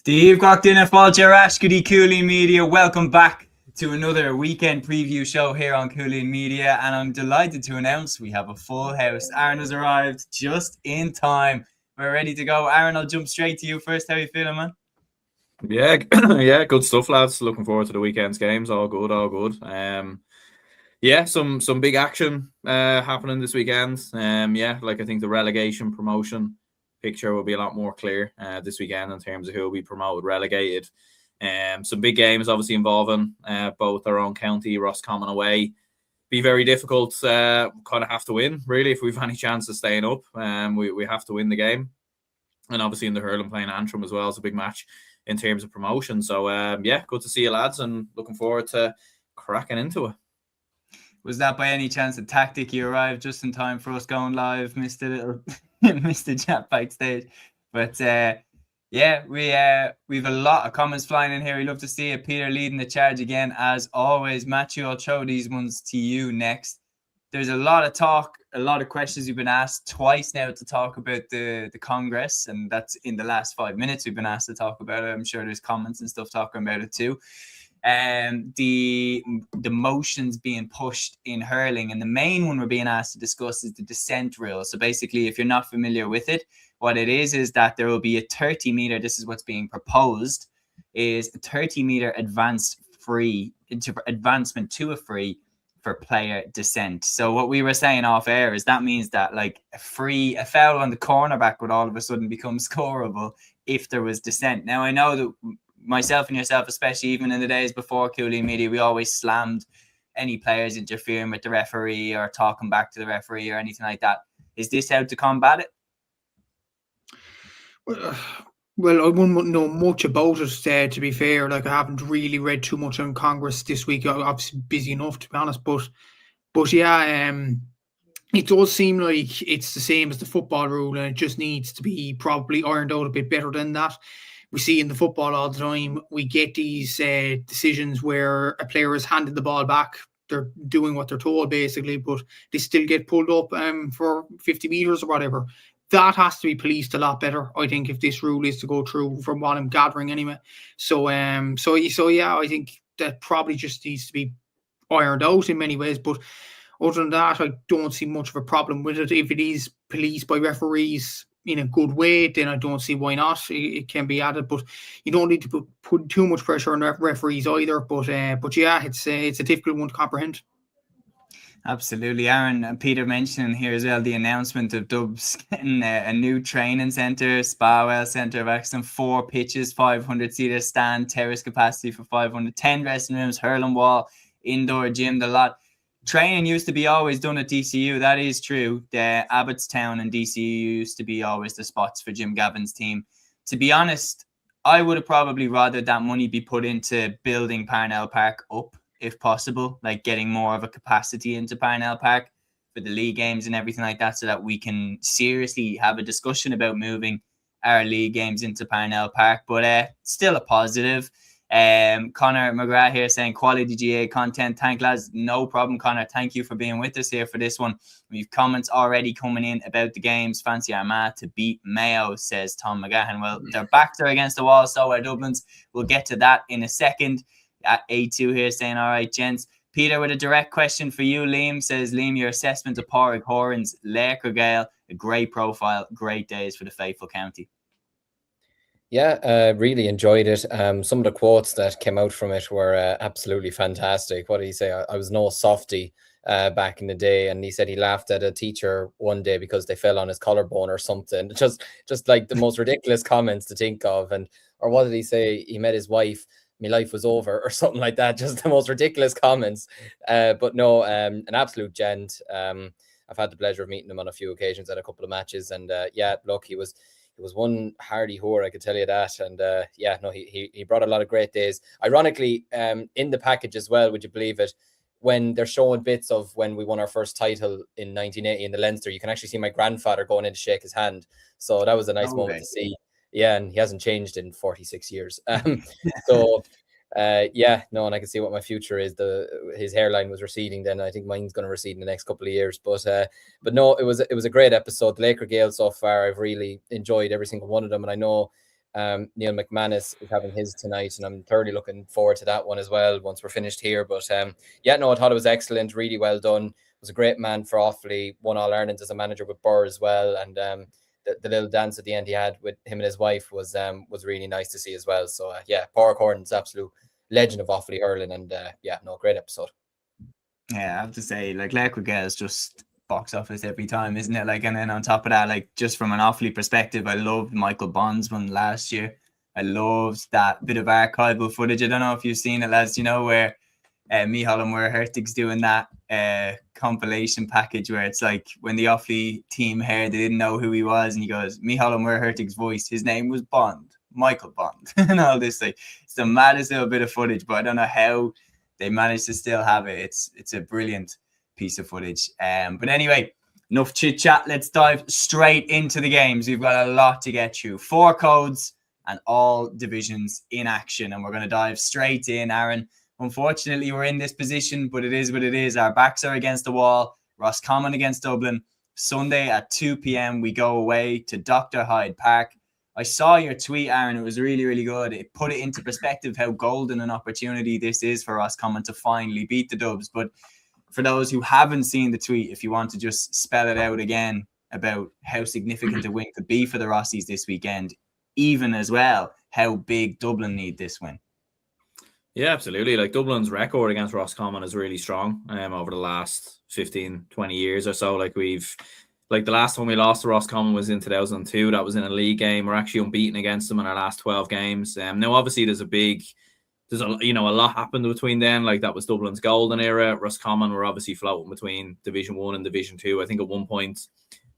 Steve Cockton and Falcher Ashkody Cúilín Media. Welcome back to another weekend preview show here on Cúilín Media, and I'm delighted to announce we have a full house. Aaron has arrived just in time. We're ready to go. Aaron, I'll jump straight to you first. How are you feeling, man? Yeah, yeah, good stuff, lads. Looking forward to the weekend's games. All good, all good. Yeah, some big action happening this weekend. Yeah, like I think the relegation promotion picture will be a lot more clear this weekend in terms of who will be promoted, relegated. Some big games obviously involving both our own county, Roscommon away. Be very difficult. Kind of have to win really if we've any chance of staying up. We have to win the game, and obviously in the hurling playing Antrim as well. It's a big match in terms of promotion. So yeah, good to see you lads, and looking forward to cracking into it. Was that by any chance a tactic? You arrived just in time for us going live, missed a little, missed the chat backstage. But yeah, we've a lot of comments flying in here. We love to see it. Peter leading the charge again as always. Matthew, I'll throw these ones to you next. There's a lot of talk, a lot of questions you've been asked twice now to talk about the Congress, and that's in the last 5 minutes we've been asked to talk about it. I'm sure there's comments and stuff talking about it too. The motions being pushed in hurling, and the main one we're being asked to discuss is the descent rule. So basically, if you're not familiar with it, what it is that there will be a 30-meter, this is what's being proposed, is a 30-meter advancement to a free for player descent. So what we were saying off air is that means that like a foul on the cornerback would all of a sudden become scoreable if there was descent. Now I know that myself and yourself, especially even in the days before Cúilín Media, we always slammed any players interfering with the referee or talking back to the referee or anything like that. Is this how to combat it? Well, I wouldn't know much about it, to be fair. Like, I haven't really read too much on Congress this week. I'm obviously busy enough, to be honest. But yeah, it does seem like it's the same as the football rule, and it just needs to be probably ironed out a bit better than that. We see in the football all the time, we get these decisions where a player is handed the ball back. They're doing what they're told, basically, but they still get pulled up for 50 metres or whatever. That has to be policed a lot better, I think, if this rule is to go through, from what I'm gathering anyway. So yeah, I think that probably just needs to be ironed out in many ways. But other than that, I don't see much of a problem with it. If it is policed by referees in a good way, then I don't see why not. It can be added, but you don't need to put too much pressure on referees either. But yeah, it's a difficult one to comprehend. Absolutely, Aaron. And Peter mentioning here as well the announcement of Dubs getting a new training centre, Spawell Centre of Excellence, 4 pitches, 500-seater stand, terrace capacity for 510 dressing rooms, hurling wall, indoor gym, the lot. Training used to be always done at DCU. That is true. The Abbottstown and DCU used to be always the spots for Jim Gavin's team. To be honest, I would have probably rather that money be put into building Parnell Park up, if possible, like getting more of a capacity into Parnell Park for the league games and everything like that, so that we can seriously have a discussion about moving our league games into Parnell Park. But still a positive. Connor McGrath here saying quality GA content. Thank lads. No problem, Connor. Thank you for being with us here for this one. We've comments already coming in about the games. Fancy Armagh to beat Mayo, says Tom McGahan. Well, their backs are against the wall, so are Dublin's. We'll get to that in a second. At A2 here saying, all right, gents. Peter with a direct question for you. Liam says, Liam, your assessment of Pádraig Horan's Laochra Gael, a great profile, great days for the faithful county. Yeah, really enjoyed it. Some of the quotes that came out from it were absolutely fantastic. What did he say? I was no softie back in the day, and he said he laughed at a teacher one day because they fell on his collarbone or something. Just like the most ridiculous comments to think of. Or what did he say? He met his wife. My life was over or something like that. Just the most ridiculous comments. But no, an absolute gent. I've had the pleasure of meeting him on a few occasions at a couple of matches, and yeah, look, he was one hardy whore, I could tell you that. And yeah, no, he brought a lot of great days. Ironically, in the package as well, would you believe it, when they're showing bits of when we won our first title in 1980 in the Leinster, you can actually see my grandfather going in to shake his hand. So that was a nice moment to see. Yeah, and he hasn't changed in 46 years. So yeah, no, and I can see what my future is. His hairline was receding then. I think mine's going to recede in the next couple of years. But no, it was a great episode. The Laochra Gael so far, I've really enjoyed every single one of them, and I know Neil McManus is having his tonight, and I'm thoroughly looking forward to that one as well once we're finished here. But yeah, no, I thought it was excellent, really well done. Was a great man for Offaly, won All Ireland as a manager with Burr as well, and the little dance at the end he had with him and his wife was really nice to see as well. So yeah, Pádraig Horan's absolute legend of Offaly hurling, and yeah, no, great episode. Yeah, I have to say, like, Leclerc is just box office every time, isn't it? Like, and then on top of that, like, just from an Offaly perspective, I loved Michael Bond's one last year. I loved that bit of archival footage. I don't know if you've seen it, lads, you know, where Micheál and Muir Hertig's doing that compilation package where it's like when the Offaly team heard, they didn't know who he was, and he goes, Micheál and Muir Hertig's voice, his name was Bond, Michael Bond, and all this. Like, it's the maddest little bit of footage, but I don't know how they managed to still have it. It's a brilliant piece of footage. But anyway, enough chit chat. Let's dive straight into the games. We've got a lot to get through. 4 codes and all divisions in action, and we're going to dive straight in. Aaron, unfortunately, we're in this position, but it is what it is. Our backs are against the wall. Roscommon against Dublin. Sunday at 2 p.m. we go away to Dr. Hyde Park. I saw your tweet, Aaron. It was really, really good. It put it into perspective how golden an opportunity this is for Roscommon to finally beat the Dubs. But for those who haven't seen the tweet, if you want to just spell it out again about how significant a win could be for the Rossies this weekend, even as well, how big Dublin need this win. Yeah, absolutely. Like, Dublin's record against Roscommon is really strong over the last 15, 20 years or so. Like, the last time we lost to Roscommon was in 2002. That was in a league game. We're actually unbeaten against them in our last 12 games. Now, obviously, there's a lot happened between then. Like, that was Dublin's golden era. Roscommon were obviously floating between Division 1 and Division 2. I think at one point,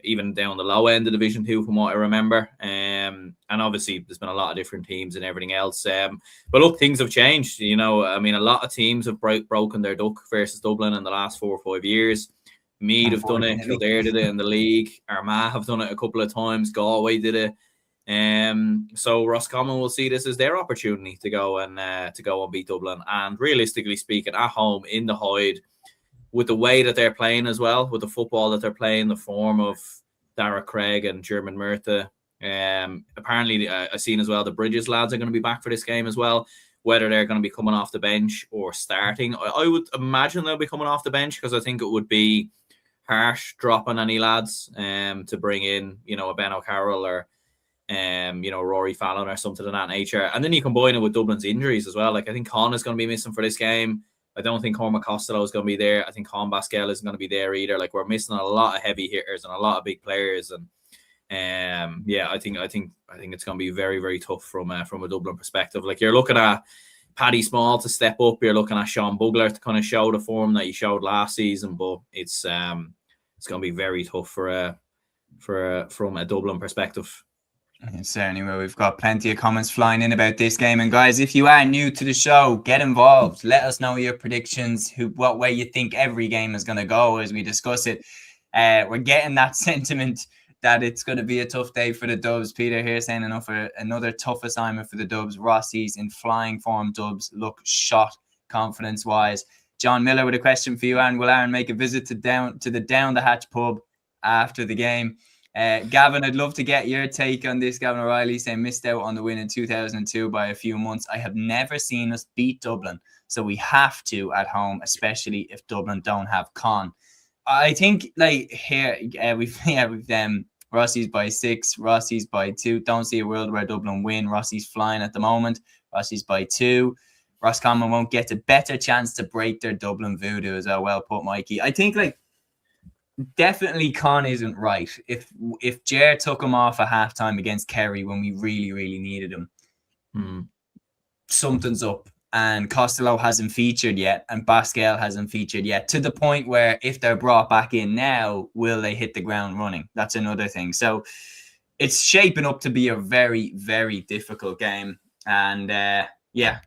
even down the low end of Division 2 from what I remember. And obviously, there's been a lot of different teams and everything else. But look, things have changed. You know, I mean, a lot of teams have broken their duck versus Dublin in the last 4 or 5 years. Meath have done it. Kildare did it in the league. Armagh have done it a couple of times. Galway did it. So Roscommon will see this as their opportunity to go and beat Dublin. And realistically speaking, at home in the Hyde, with the way that they're playing as well, with the football that they're playing, the form of Dara Craig and German Murtha. Apparently, I've seen as well the Bridges lads are going to be back for this game as well. Whether they're going to be coming off the bench or starting, I would imagine they'll be coming off the bench, because I think it would be harsh dropping any lads to bring in, you know, a Ben O'Carroll or Rory Fallon or something of that nature. And then you combine it with Dublin's injuries as well. Like, I think Con is going to be missing for this game. I don't think Cormac Costello is going to be there. I think Con Basquel isn't going to be there either. Like, we're missing a lot of heavy hitters and a lot of big players. And I think it's going to be very, very tough from a Dublin perspective. Like, you're looking at Paddy Small to step up. You're looking at Sean Bugler to kind of show the form that he showed last season. But it's going to be very tough from a Dublin perspective. Certainly, well, we've got plenty of comments flying in about this game. And guys, if you are new to the show, get involved. Let us know your predictions, what way you think every game is going to go as we discuss it. We're getting that sentiment that it's going to be a tough day for the Dubs. Peter here saying another tough assignment for the Dubs. Rossies in flying form. Dubs look shot confidence-wise. John Miller with a question for you, Aaron. Will Aaron make a visit to the Down the Hatch pub after the game? Gavin, I'd love to get your take on this. Gavin O'Reilly saying missed out on the win in 2002 by a few months. I have never seen us beat Dublin, so we have to at home, especially if Dublin don't have Con. I think like here we've Rossies by 6, Rossies by 2. Don't see a world where Dublin win. Rossies flying at the moment. Rossies by 2. Roscommon won't get a better chance to break their Dublin voodoo as well put, Mikey. I think like definitely Con isn't right. If Ger took him off at halftime against Kerry when we really, really needed him, something's up. And Costello hasn't featured yet, and Basquel hasn't featured yet, to the point where if they're brought back in now, will they hit the ground running? That's another thing. So it's shaping up to be a very, very difficult game. And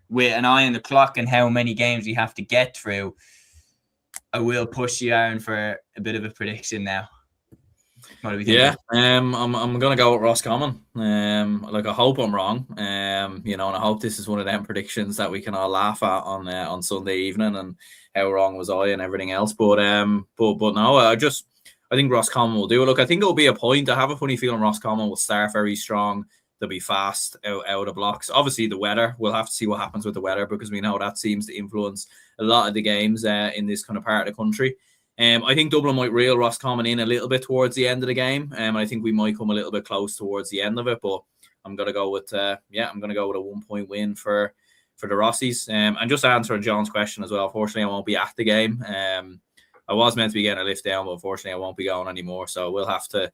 with an eye on the clock and how many games we have to get through, I will push you, Aaron, for a bit of a prediction now. What do we think? Yeah, I'm gonna go with Roscommon. Like, I hope I'm wrong. And I hope this is one of them predictions that we can all laugh at on Sunday evening, and how wrong was I and everything else. But no, I think Roscommon will do it. Look, I think it'll be a point. I have a funny feeling Roscommon will start very strong. they'll be fast out of the blocks. Obviously, the weather, we'll have to see what happens with the weather, because we know that seems to influence a lot of the games in this kind of part of the country. I think Dublin might reel Roscommon in a little bit towards the end of the game. I think we might come a little bit close towards the end of it, but I'm going to go with a 1-point win for the Rossies. And just answering John's question as well, unfortunately, I won't be at the game. I was meant to be getting a lift down, but unfortunately, I won't be going anymore. So we'll have to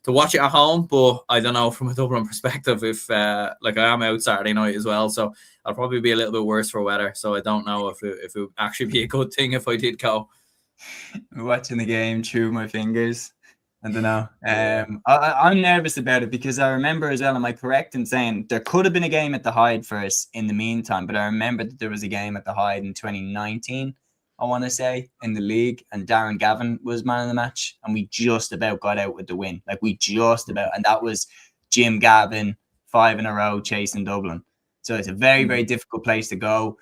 watch it at home. But I don't know, from a Dublin perspective, if I am out Saturday night as well, so I'll probably be a little bit worse for weather. So I don't know if it would actually be a good thing if I did go. Watching the game through my fingers. I don't know. I'm nervous about it because I remember as well, am I correct in saying there could have been a game at the Hyde for us in the meantime, but I remember that there was a game at the Hyde in 2019, I want to say, in the league, and Darren Gavin was man of the match, and we just about got out with the win. Like, we just about, and that was Jim Gavin, 5 in a row chasing Dublin. So it's a very, very difficult place to go.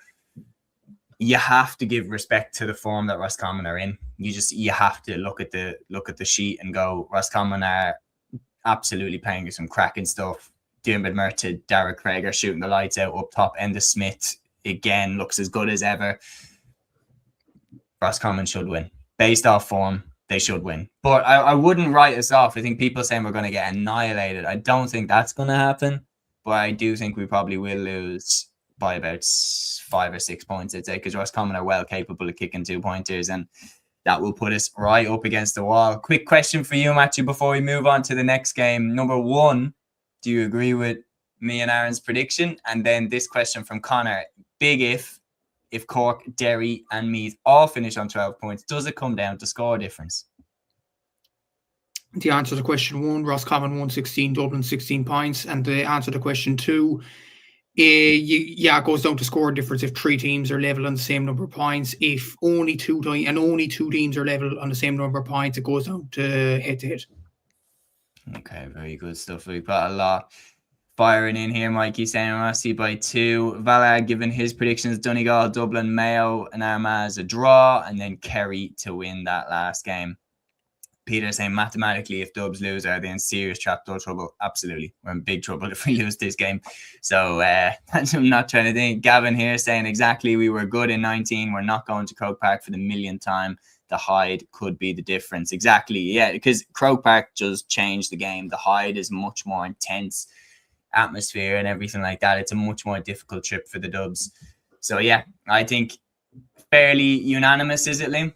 You have to give respect to the form that Roscommon are in. You have to look at the sheet and go, Roscommon are absolutely playing some cracking stuff. Diarmuid Murtagh, Darragh Craig are shooting the lights out up top. Enda Smith again looks as good as ever. Roscommon should win. Based off form, they should win. But I wouldn't write us off. I think people saying we're going to get annihilated. I don't think that's going to happen. But I do think we probably will lose by about 5 or 6 points, I'd say, because Roscommon are well capable of kicking 2-pointers, and that will put us right up against the wall. Quick question for you, Matthew, before we move on to the next game. Number 1, do you agree with me and Aaron's prediction? And then this question from Connor. Big if Cork, Derry and Meath all finish on 12 points, does it come down to score difference? The answer to question 1, Roscommon 116, Dublin 16 points. And the answer to question 2, it goes down to score difference if 3 teams are level on the same number of points. If only 2 teams are level on the same number of points, it goes down to head-to-head. Okay, very good stuff. We've got a lot firing in here. Mikey saying Rossi by 2. Vala giving his predictions: Donegal, Dublin, Mayo and Armagh as a draw, and then Kerry to win that last game. Peter saying mathematically, if Dubs lose, are they in serious trapdoor trouble? Absolutely. We're in big trouble if we lose this game. So I'm not trying to think. Gavin here saying exactly, we were good in 19. We're not going to Croke Park for the millionth time. The Hyde could be the difference. Exactly. Yeah, because Croke Park just changed the game. The Hyde is much more intense atmosphere and everything like that. It's a much more difficult trip for the Dubs. So yeah, I think fairly unanimous, is it, Liam?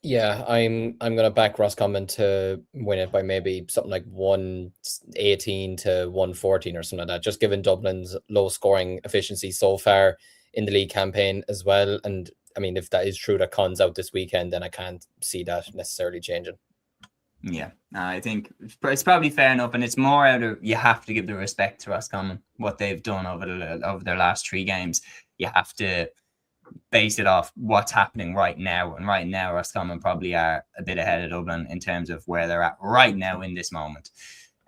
Yeah, I'm gonna back Roscommon to win it by maybe something like 118 to 114 or something like that. Just given Dublin's low scoring efficiency so far in the league campaign as well. And I mean, if that is true that Con's out this weekend, then I can't see that necessarily changing. Yeah, I think it's probably fair enough, and it's more out of, you have to give the respect to Roscommon, what they've done over their last 3 games. You have to base it off what's happening right now, and right now Roscommon probably are a bit ahead of Dublin in terms of where they're at right now in this moment.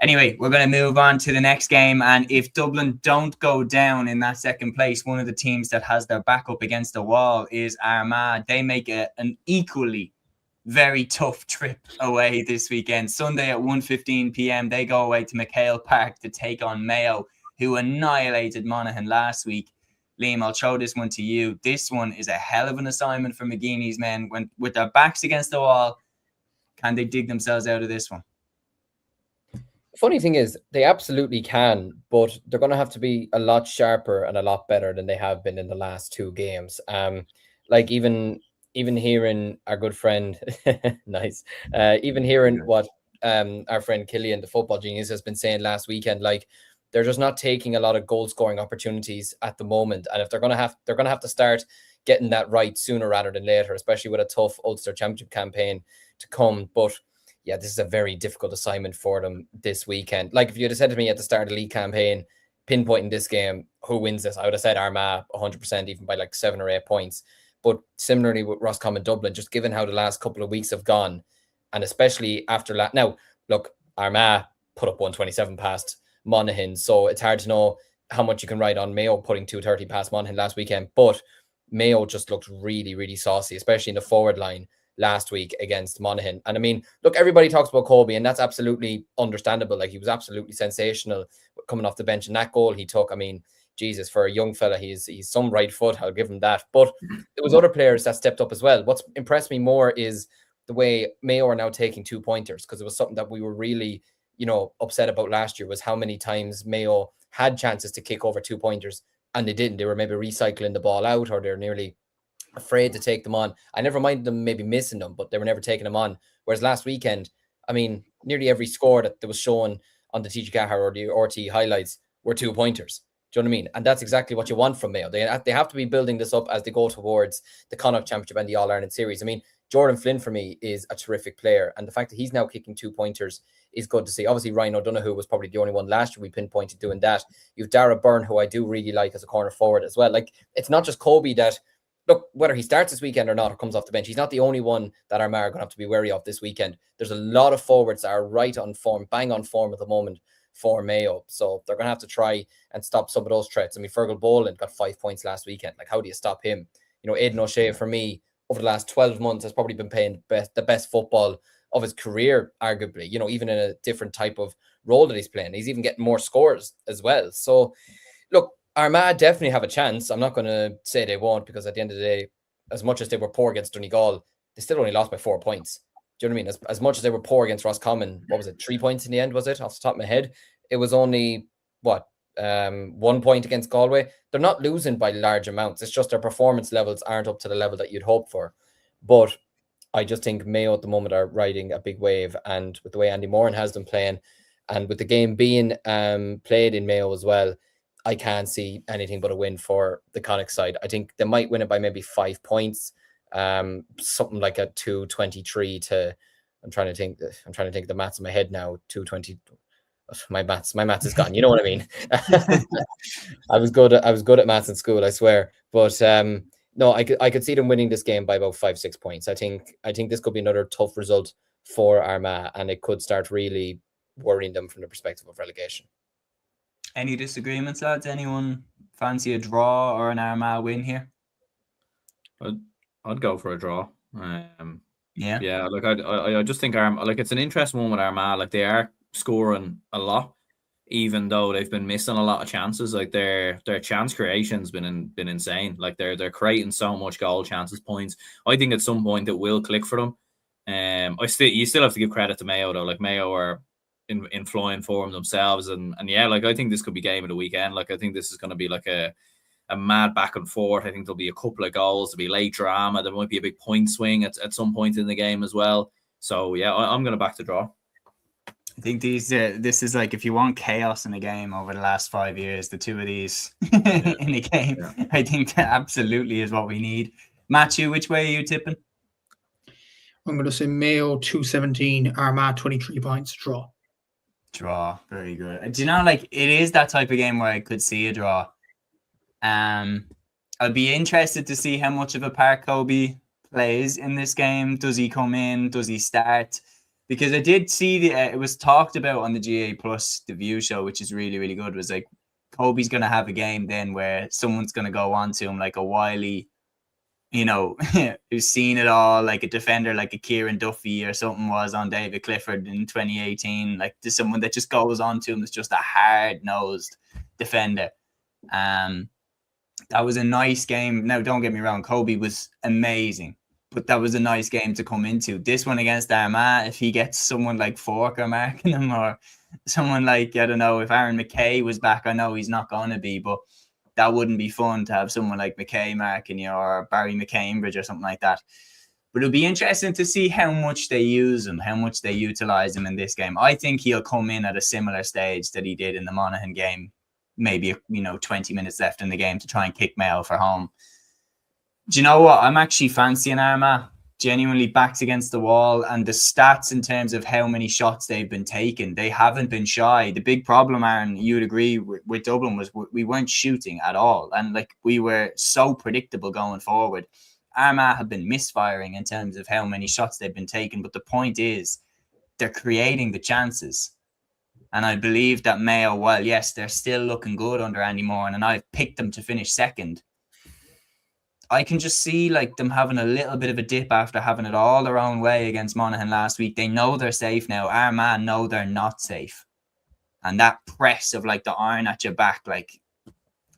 Anyway, we're going to move on to the next game, and if Dublin don't go down in that second place, one of the teams that has their back up against the wall is Armagh. They make an equally very tough trip away this weekend. Sunday at 1:15 p.m. they go away to McHale Park to take on Mayo, who annihilated Monaghan last week. Liam, I'll throw this one to you. This one is a hell of an assignment for McGeeney's men. When with their backs against the wall, can they dig themselves out of this one? Funny thing is, they absolutely can, but they're going to have to be a lot sharper and a lot better than they have been in the last 2 games. Like even hearing our good friend, nice. Even hearing what our friend Cúilín, the football genius, has been saying last weekend, like, they're just not taking a lot of goal scoring opportunities at the moment. And if they're going to have to start getting that right sooner rather than later, especially with a tough Ulster Championship campaign to come. But yeah, this is a very difficult assignment for them this weekend. Like, if you had said to me at the start of the league campaign, pinpointing this game, who wins this, I would have said Armagh 100%, even by like 7 or 8 points. But similarly with Roscommon Dublin, just given how the last couple of weeks have gone, and especially after that. Now, look, Armagh put up 127 past Monaghan, so it's hard to know how much you can write on Mayo putting 230 past Monaghan last weekend. But Mayo just looked really, really saucy, especially in the forward line. last week against Monaghan. And I mean, look, everybody talks about Kobe, and that's absolutely understandable. Like, he was absolutely sensational coming off the bench, and that goal he took, I mean, Jesus, for a young fella, he's some right foot, I'll give him that. But there was other players that stepped up as well. What's impressed me more is the way Mayo are now taking 2-pointers, because it was something that we were really, upset about last year, was how many times Mayo had chances to kick over 2-pointers and they didn't. They were maybe recycling the ball out, or they're nearly afraid to take them on. I never minded them maybe missing them, but they were never taking them on. Whereas last weekend, I mean, nearly every score that was shown on the TG Cahir or the RT highlights were 2-pointers. Do you know what I mean? And that's exactly what you want from Mayo. They have to be building this up as they go towards the Connacht Championship and the All-Ireland Series. I mean, Jordan Flynn for me is a terrific player, and the fact that he's now kicking 2-pointers is good to see. Obviously, Ryan O'Donoghue was probably the only one last year we pinpointed doing that. You've Dara Byrne, who I do really like as a corner forward as well. Like, it's not just Kobe that, look, whether he starts this weekend or not or comes off the bench, he's not the only one that Armagh are going to have to be wary of this weekend. There's a lot of forwards that are right on form, bang on form at the moment for Mayo. So they're going to have to try and stop some of those threats. I mean, Fergal Boland got 5 points last weekend. Like, how do you stop him? Aidan O'Shea, for me, over the last 12 months, has probably been playing the best football of his career, arguably, even in a different type of role that he's playing. He's even getting more scores as well. So, look, Armagh definitely have a chance. I'm not going to say they won't, because at the end of the day, as much as they were poor against Donegal, they still only lost by 4 points. Do you know what I mean? As much as they were poor against Roscommon, what was it, 3 points in the end, was it? Off the top of my head, it was only, 1 point against Galway. They're not losing by large amounts. It's just their performance levels aren't up to the level that you'd hope for. But I just think Mayo at the moment are riding a big wave, and with the way Andy Moran has them playing, and with the game being played in Mayo as well, I can't see anything but a win for the Connacht side. I think they might win it by maybe 5 points, something like a 223 to. I'm trying to think the maths in my head now. 220. My maths is gone. You know what I mean? I was good at maths in school, I swear. But no, I could see them winning this game by about 5-6 points. I think this could be another tough result for Armagh, and it could start really worrying them from the perspective of relegation. Any disagreements, lads? Anyone fancy a draw or an Armagh win here? I'd go for a draw. Yeah. Like I just think it's an interesting one with Armagh. Like, they are scoring a lot, even though they've been missing a lot of chances. Like, their chance creation's been insane. Like, they're creating so much goal chances, points. I think at some point it will click for them. You still have to give credit to Mayo though. Like, Mayo are in flying form themselves, and yeah, like, I think this could be game of the weekend. Like, I think this is going to be like a mad back and forth. I think there'll be a couple of goals, there'll be late drama, there might be a big point swing at some point in the game as well. So yeah, I'm going to back the draw. I think this is like, if you want chaos in a game over the last 5 years, the two of these in a game, I think that absolutely is what we need. Matthew, which way are you tipping? I'm going to say Mayo 217, Armagh 23 points, draw. Draw, very good. Do you know, like, it is that type of game where I could see a draw. I'll be interested to see how much of a part Kobe plays in this game. Does he come in? Does he start? Because I did see it was talked about on the GA Plus, the View show, which is really, really good. Was like, Kobe's going to have a game then where someone's going to go on to him, like a wily, who's seen it all, like a defender, like a Kieran Duffy or something was on David Clifford in 2018. Like, there's someone that just goes on to him that's just a hard-nosed defender. That was a nice game. Now, don't get me wrong, Kobe was amazing, but that was a nice game to come into. This one against Armagh, if he gets someone like Forker marking him, or someone like, I don't know, if Aaron McKay was back, I know he's not going to be, but that wouldn't be fun to have someone like McKay marking you, or Barry McCambridge or something like that. But it'll be interesting to see how much they use him, how much they utilize him in this game. I think he'll come in at a similar stage that he did in the Monaghan game. Maybe 20 minutes left in the game to try and kick Mayo for home. Do you know what? I'm actually fancying Armagh. Genuinely backs against the wall, and the stats in terms of how many shots they've been taking, they haven't been shy. The big problem, Aaron, you would agree with Dublin, was we weren't shooting at all, and like, we were so predictable going forward. Armagh have been misfiring in terms of how many shots they've been taking, but the point is they're creating the chances. And I believe that Mayo, while yes, they're still looking good under Andy Moran, and I've picked them to finish second, I can just see like them having a little bit of a dip after having it all their own way against Monaghan last week. They know they're safe now. Armagh know they're not safe. And that press of like the iron at your back, like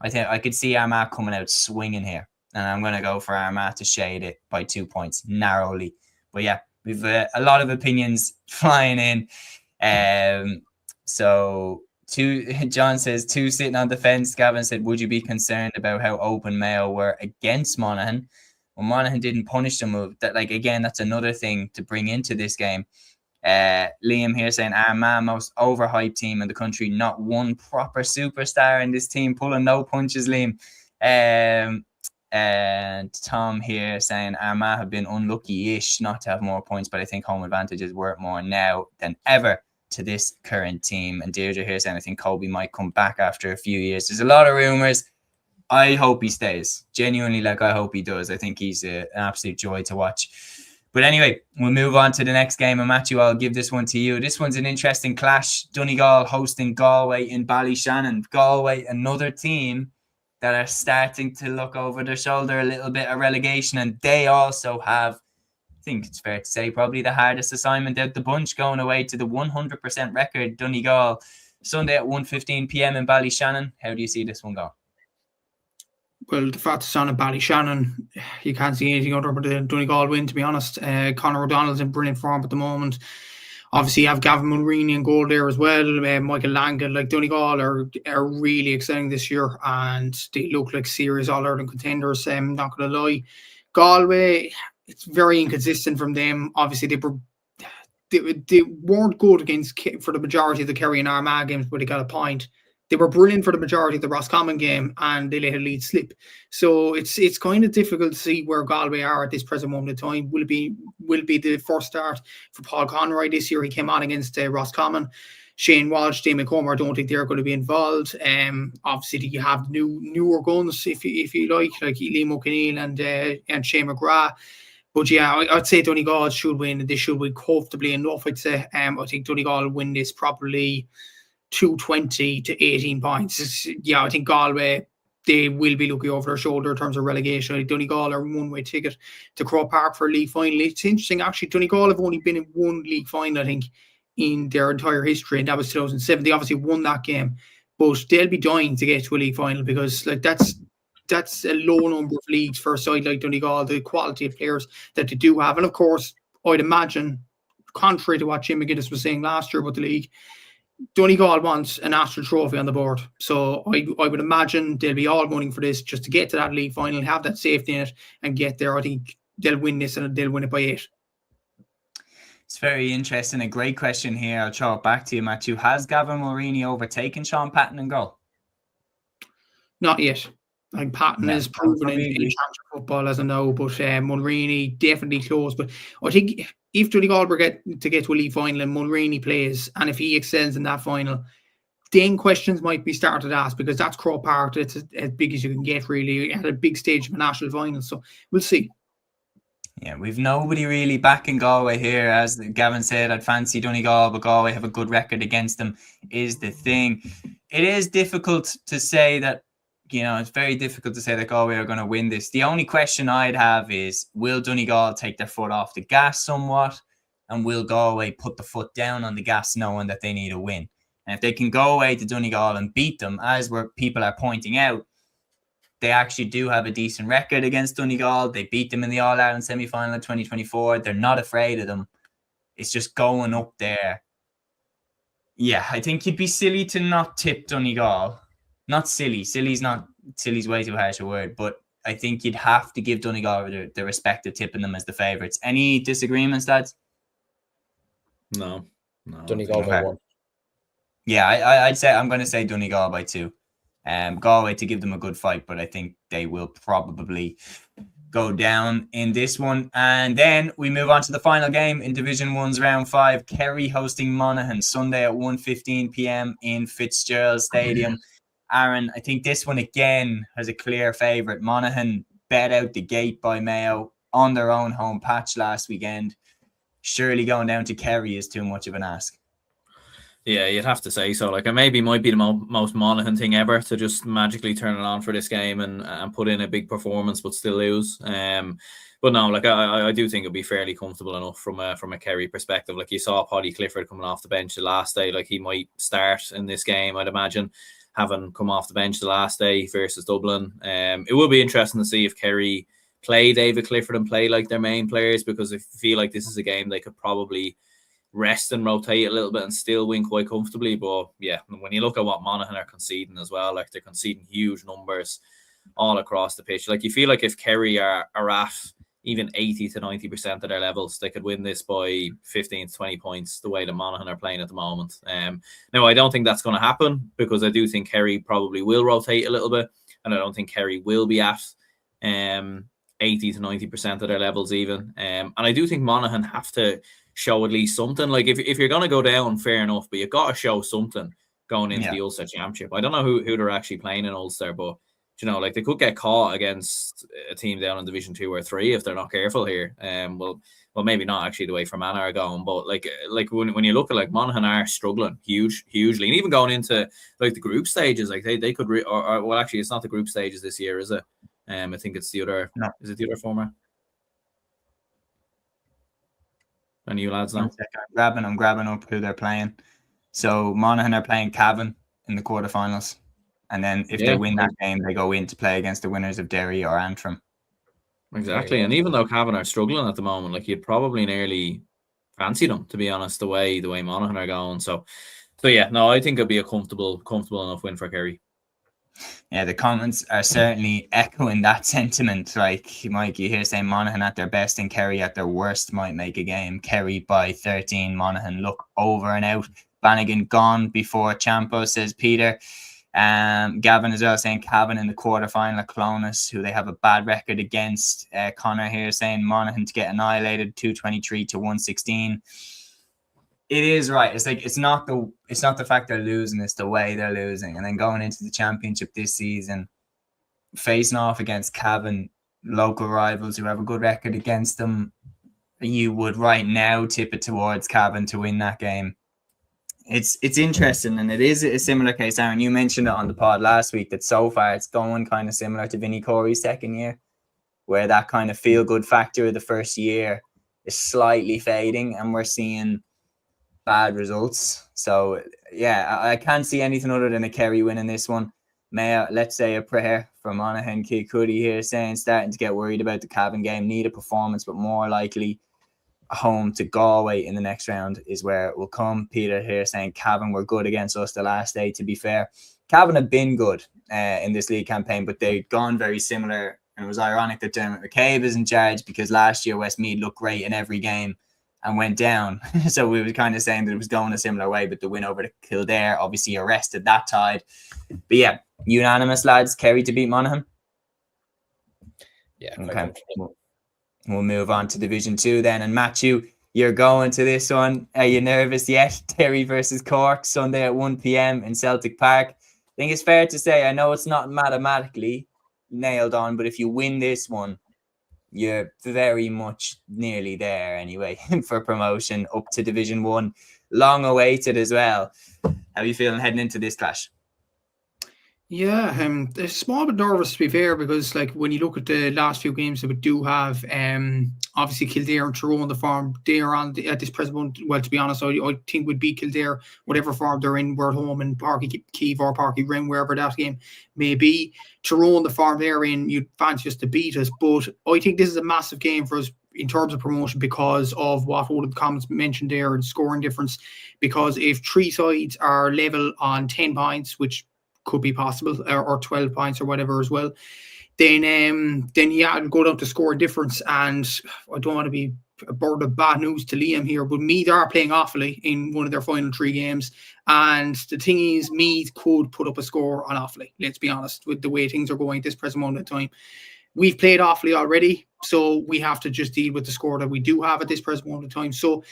I think I could see Armagh coming out swinging here. And I'm going to go for Armagh to shade it by 2 points narrowly. But yeah, we've a lot of opinions flying in. So John says 2 sitting on the fence. Gavin said, would you be concerned about how open Mayo were against Monaghan? Well, Monaghan didn't punish them. That, like, again, that's another thing to bring into this game. Liam here saying Armagh most overhyped team in the country. Not one proper superstar in this team. Pulling no punches, Liam. And Tom here saying Armagh have been unlucky-ish not to have more points, but I think home advantage is worth more now than ever to this current team. And Deirdre here saying I think Colby might come back after a few years. There's a lot of rumours. I hope he stays. Genuinely, like, I hope he does. I think he's an absolute joy to watch. But anyway, we'll move on to the next game. And Matthew, I'll give this one to you. This one's an interesting clash. Donegal hosting Galway in Ballyshannon. Galway, another team that are starting to look over their shoulder a little bit of relegation. And they also have, I think it's fair to say, probably the hardest assignment out the bunch, going away to the 100% record Donegal Sunday at 1:15 p.m. in Ballyshannon. How do you see this one go? Well, the fact it's on at Ballyshannon, you can't see anything other but the Donegal win, to be honest. Conor O'Donnell's in brilliant form at the moment. Obviously, you have Gavin Mulroney in goal there as well. Michael Langan, like, Donegal are really exciting this year, and they look like serious All-Ireland contenders. Not going to lie. Galway, it's very inconsistent from them. Obviously, they weren't good for the majority of the Kerry and Armagh games, but they got a point. They were brilliant for the majority of the Roscommon game, and they let a lead slip. So it's kind of difficult to see where Galway are at this present moment in time. Will it be the first start for Paul Conroy this year? He came on against Roscommon. Shane Walsh, Damon Comer, I don't think they're going to be involved. Obviously, you have newer guns, if you like Liam O'Connell and Shane McGrath. But yeah, I'd say Donegal should win, and they should win comfortably enough, I'd say. I think Donegal will win this probably 220 to 18 points. I think Galway, they will be looking over their shoulder in terms of relegation. Donegal are one-way ticket to Croke Park for a league final. It's interesting, actually. Donegal have only been in one league final, I think, in their entire history, and that was 2007. They obviously won that game, but they'll be dying to get to a league final, because like that's a low number of leagues for a side like Donegal, the quality of players that they do have. And of course, I'd imagine, contrary to what Jim McGuinness was saying last year about the league, Donegal wants a national trophy on the board. So I would imagine they'll be all gunning for this just to get to that league final, have that safety net, and get there. I think they'll win this, and they'll win it by 8. It's very interesting. A great question here. I'll throw it back to you, Matthew. Has Gavin Mulroney overtaken Sean Patton in goal? Not yet. Like, Patton is proven in championship football as I know, but Mulroney definitely close. But I think if Donegal were to get to a league final and Mulroney plays, and if he excels in that final, then questions might be started to ask, because that's Croke Park. It's as big as you can get, really, at a big stage of a national final. So we'll see. Yeah, we've nobody really back in Galway here. As Gavin said, I'd fancy Donegal, but Galway have a good record against them, is the thing. It is difficult to say that, it's very difficult to say that Galway are going to win this. The only question I'd have is, will Donegal take their foot off the gas somewhat? And will Galway put the foot down on the gas, knowing that they need a win? And if they can go away to Donegal and beat them, as people are pointing out, they actually do have a decent record against Donegal. They beat them in the All-Ireland semi-final in 2024. They're not afraid of them. It's just going up there. Yeah, I think you'd be silly to not tip Donegal. Not silly. Silly's way too harsh a word, but I think you'd have to give Donegal the respect of tipping them as the favourites. Any disagreements, lads? No. Donegal by 1. Yeah, I'd say, I'm going to say Donegal by 2. Galway to give them a good fight, but I think they will probably go down in this one. And then we move on to the final game in Division 1's Round 5. Kerry hosting Monaghan Sunday at 1:15 p.m. in Fitzgerald Stadium. Aaron, I think this one again has a clear favourite. Monaghan bet out the gate by Mayo on their own home patch last weekend. Surely going down to Kerry is too much of an ask. Yeah, you'd have to say so. Like, it maybe might be the most Monaghan thing ever to just magically turn it on for this game and put in a big performance but still lose. But no, like I do think it'll be fairly comfortable enough from a Kerry perspective. Like, you saw Paddy Clifford coming off the bench the last day. Like, he might start in this game, I'd imagine, having come off the bench the last day versus Dublin. It will be interesting to see if Kerry play David Clifford and play like their main players, because I feel like this is a game they could probably rest and rotate a little bit and still win quite comfortably. But yeah, when you look at what Monaghan are conceding as well, like, they're conceding huge numbers all across the pitch. Like, you feel like if Kerry are at even 80 to 90% of their levels, they could win this by 15 to 20 points the way the Monaghan are playing at the moment. Now, I don't think that's going to happen, because I do think Kerry probably will rotate a little bit, and I don't think Kerry will be at 80 to 90% of their levels even. And I do think Monaghan have to show at least something. Like, if you're going to go down, fair enough, but you've got to show something going into the Ulster Championship. I don't know who they're actually playing in Ulster, but, you know, like, they could get caught against a team down in Division 2 or 3 if they're not careful here. Well, maybe not actually the way Fermanagh are going, but like when you look at, like, Monaghan are struggling hugely, and even going into, like, the group stages, like, they could well, actually, it's not the group stages this year, is it? I think it's the other. No. Is it the other format? And you lads know? I'm grabbing up who they're playing. So Monaghan are playing Cavan in the quarterfinals, and then if they win that game, they go in to play against the winners of Derry or Antrim. Exactly, and even though Cavan are struggling at the moment, like, you'd probably nearly fancy them, to be honest, the way Monaghan are going. So yeah, no, I think it'll be a comfortable enough win for Kerry. Yeah, the comments are certainly echoing that sentiment. Like, Mike, you hear saying Monaghan at their best and Kerry at their worst might make a game. Kerry by 13, Monaghan look over and out. Bannigan gone before Champo, says Peter. Gavin as well saying Cavan in the quarterfinal at Clonus, who they have a bad record against. Connor here saying Monaghan to get annihilated, 223 to 116. It is right. It's like, it's not the fact they're losing, it's the way they're losing. And then going into the championship this season, facing off against Cavan, local rivals who have a good record against them, you would right now tip it towards Cavan to win that game. It's interesting, and it is a similar case, Aaron. You mentioned it on the pod last week that so far it's going kind of similar to Vinnie Corey's second year, where that kind of feel-good factor of the first year is slightly fading, and we're seeing bad results. So yeah, I can't see anything other than a Kerry winning this one. Let's say a prayer for Monaghan. Kilcuddy here saying starting to get worried about the Cavan game. Need a performance, but more likely home to Galway in the next round is where it will come. Peter here saying Cavan were good against us the last day. To be fair, Cavan have been good in this league campaign, but they've gone very similar. And it was ironic that Dermot McCabe is in charge, because last year Westmeath looked great in every game and went down. So we were kind of saying that it was going a similar way, but the win over to Kildare obviously arrested that tide. But yeah, unanimous, lads, Kerry to beat Monaghan. Yeah. Okay. We'll move on to Division 2 then. And Matthew, you're going to this one. Are you nervous yet? Derry versus Cork, Sunday at 1 p.m. in Celtic Park. I think it's fair to say, I know it's not mathematically nailed on, but if you win this one, you're very much nearly there anyway for promotion up to Division 1. Long awaited as well. How are you feeling heading into this clash? Yeah, a small bit nervous, to be fair, because like when you look at the last few games that we do have, obviously Kildare and Tyrone, the form they are on at this present moment. Well, to be honest, I think we'd beat Kildare, whatever form they're in. We're at home in Parky Keeve or Parky Rim, wherever that game may be. Tyrone, the form they're in, you'd fancy us to beat us, but I think this is a massive game for us in terms of promotion because of what all of the comments mentioned there and scoring difference. Because if three sides are level on 10 points, which could be possible, or 12 points or whatever as well, then yeah, I'll go down to score difference. And I don't want to be a bird of bad news to Liam here, but Meath are playing Offaly in one of their final 3 games. And the thing is, Meath could put up a score on Offaly, let's be honest, with the way things are going at this present moment in time. We've played Offaly already, so we have to just deal with the score that we do have at this present moment in time. So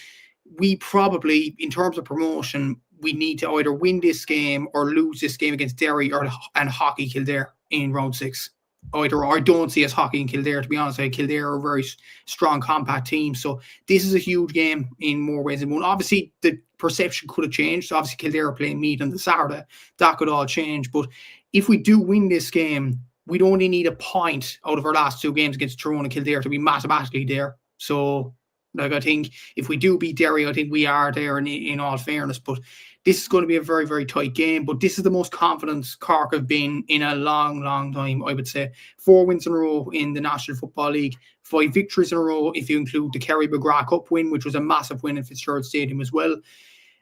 we probably, in terms of promotion, we need to either win this game or lose this game against Derry and hockey Kildare in round 6. either. I don't see us hockey in Kildare, to be honest. Kildare are a very strong, compact team. So this is a huge game in more ways than one. Obviously, the perception could have changed. Obviously, Kildare are playing Meath on the Saturday. That could all change. But if we do win this game, we'd only need a point out of our last 2 games against Tyrone and Kildare to be mathematically there. So, like, I think if we do beat Derry, I think we are there in all fairness. But this is going to be a very, very tight game. But this is the most confident Cork have been in a long, long time, I would say. 4 wins in a row in the National Football League. 5 victories in a row if you include the Kerry McGrath Cup win, which was a massive win in Fitzgerald Stadium as well.